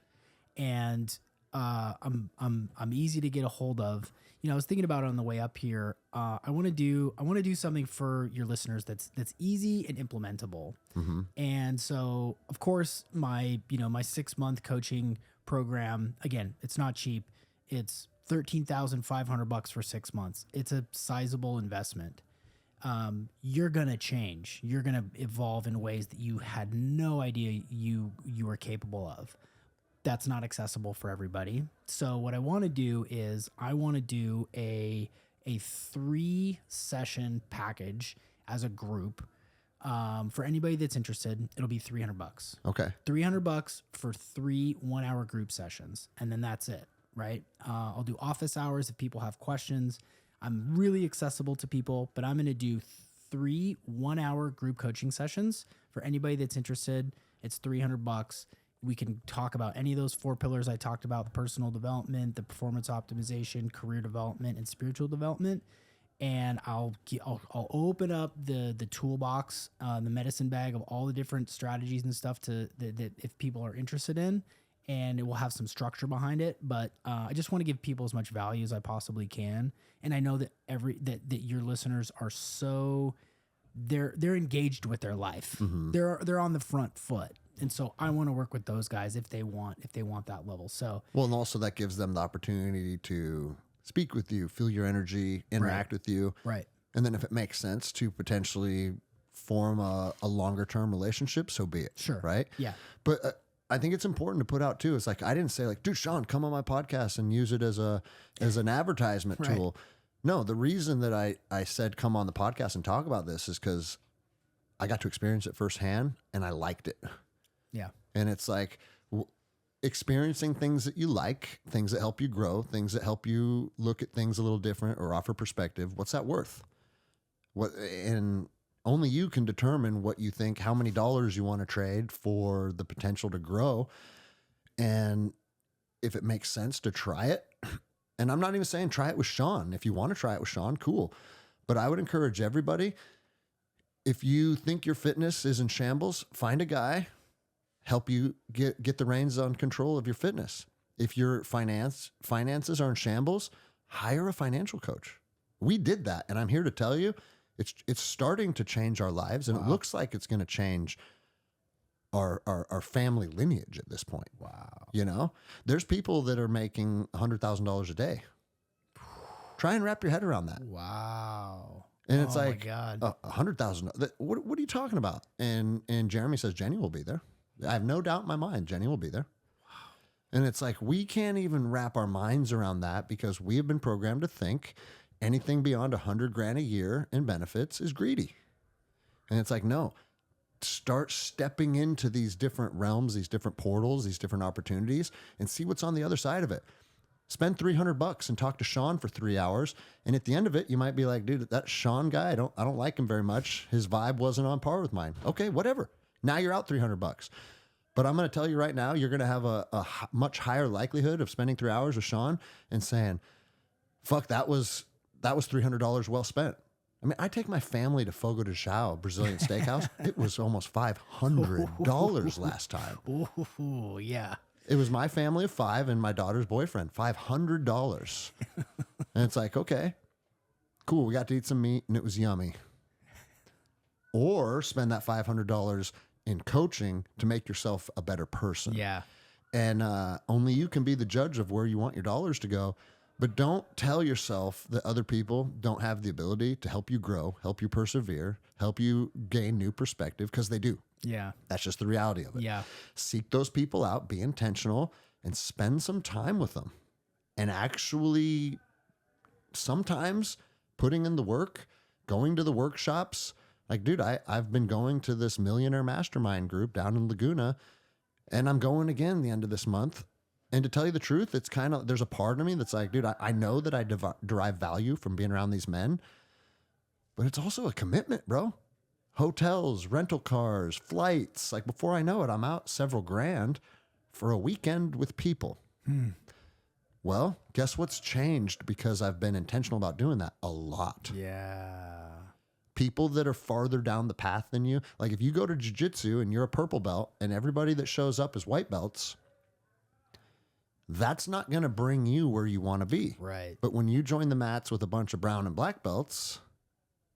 And I'm easy to get a hold of. You know, I was thinking about it on the way up here. I want to do something for your listeners that's easy and implementable. Mm-hmm. And so, of course, my 6-month coaching program, again, it's not cheap. It's $13,500 for 6 months. It's a sizable investment. You're going to change. You're going to evolve in ways that you had no idea you were capable of. That's not accessible for everybody. So what I want to do is I want to do a 3-session package as a group. For anybody that's interested, it'll be $300. Okay. $300 for 3 1-hour group sessions. And then that's it, right? I'll do office hours if people have questions. I'm really accessible to people, but I'm going to do 3 1-hour group coaching sessions. For anybody that's interested, it's $300. We can talk about any of those 4 pillars I talked about: the personal development, the performance optimization, career development, and spiritual development. And I'll open up the toolbox, the medicine bag of all the different strategies and stuff that if people are interested in, and it will have some structure behind it. But I just want to give people as much value as I possibly can. And I know that that your listeners are so they're engaged with their life. Mm-hmm. They're on the front foot. And so I want to work with those guys if they want that level. So, Well, and also that gives them the opportunity to speak with you, feel your energy, interact with you. right. And then if it makes sense to potentially form a longer term relationship, so be it. Sure. Right. Yeah. But I think it's important to put out too. It's like, I didn't say like, dude, Sean, come on my podcast and use it as an advertisement Right. tool. No, the reason that I said, come on the podcast and talk about this is because I got to experience it firsthand and I liked it. Yeah. And it's like experiencing things that you like, things that help you grow, things that help you look at things a little different or offer perspective. What's that worth? And only you can determine what you think, how many dollars you want to trade for the potential to grow. And if it makes sense to try it. And I'm not even saying try it with Sean. If you want to try it with Sean, cool. But I would encourage everybody, if you think your fitness is in shambles, find a guy, help you get the reins on control of your fitness. If your finances are in shambles, hire a financial coach. We did that. And I'm here to tell you, it's starting to change our lives. And It looks like it's going to change our family lineage at this point. Wow. You know, there's people that are making $100,000 a day. Try and wrap your head around that. Wow. And it's Oh my like God. $100,000. What are you talking about? And Jeremy says Jenny will be there. I have no doubt in my mind Jenny will be there. Wow. And it's like we can't even wrap our minds around that because we have been programmed to think anything beyond $100,000 a year in benefits is greedy. And it's like, no, start stepping into these different realms, these different portals, these different opportunities, and see what's on the other side of it. Spend $300 and talk to Sean for 3 hours. And at the end of it, you might be like, dude, that Sean guy, I don't like him very much. His vibe wasn't on par with mine. Okay, whatever. Now you're out $300. But I'm going to tell you right now, you're going to have a much higher likelihood of spending 3 hours with Sean and saying, fuck, that was $300 well spent. I mean, I take my family to Fogo de Chão, Brazilian steakhouse. It was almost $500 last time. Oh, yeah. It was my family of 5 and my daughter's boyfriend, $500. And it's like, okay, cool. We got to eat some meat and it was yummy. Or spend that $500 in coaching to make yourself a better person. Yeah. And only you can be the judge of where you want your dollars to go. But don't tell yourself that other people don't have the ability to help you grow, help you persevere, help you gain new perspective, because they do. Yeah. That's just the reality of it. Yeah. Seek those people out, be intentional, and spend some time with them. And actually, sometimes putting in the work, going to the workshops. Like, dude, I've been going to this millionaire mastermind group down in Laguna, and I'm going again the end of this month. And to tell you the truth, it's kind of, there's a part of me that's like, dude, I know that I derive value from being around these men, but it's also a commitment, bro. Hotels, rental cars, flights. Like before I know it, I'm out several grand for a weekend with people. Well, guess what's changed because I've been intentional about doing that? A lot. Yeah. People that are farther down the path than you. Like if you go to jiu-jitsu and you're a purple belt and everybody that shows up is white belts, that's not going to bring you where you want to be. Right. But when you join the mats with a bunch of brown and black belts,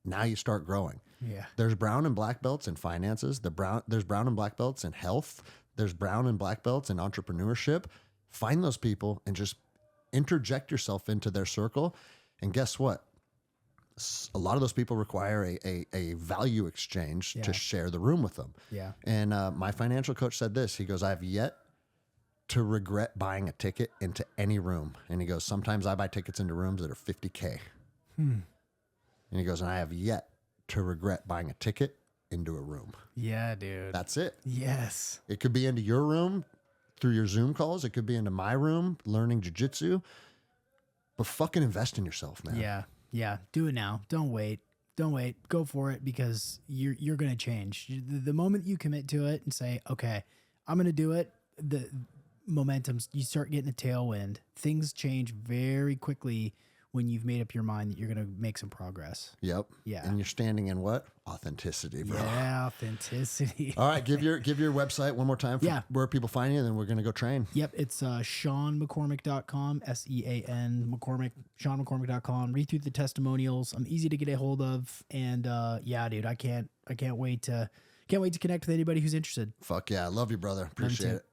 now you start growing. Yeah. There's brown and black belts in finances. There's brown and black belts in health. There's brown and black belts in entrepreneurship. Find those people and just interject yourself into their circle. And guess what? A lot of those people require a value exchange to share the room with them. Yeah. And my financial coach said this. He goes, I've yet to regret buying a ticket into any room. And he goes, sometimes I buy tickets into rooms that are $50K. And he goes, and I have yet to regret buying a ticket into a room. Yeah, dude. That's it. Yes. It could be into your room through your Zoom calls. It could be into my room learning jiu-jitsu. But fucking invest in yourself, man. Yeah. Yeah. Do it now. Don't wait. Don't wait. Go for it because you're going to change. The moment you commit to it and say, okay, I'm going to do it, the momentum, you start getting a tailwind. Things change very quickly when you've made up your mind that you're going to make some progress. Yep. Yeah. And you're standing in what? Authenticity, bro. Yeah, authenticity. All right, give your website one more time for where people find you, and then we're going to go train. Yep, it's SeanMcCormick.com, SEAN McCormick, SeanMcCormick.com. Read through the testimonials. I'm easy to get a hold of, and yeah, dude, I can't wait to Can't wait to connect with anybody who's interested. Fuck yeah. I love you, brother. Appreciate it.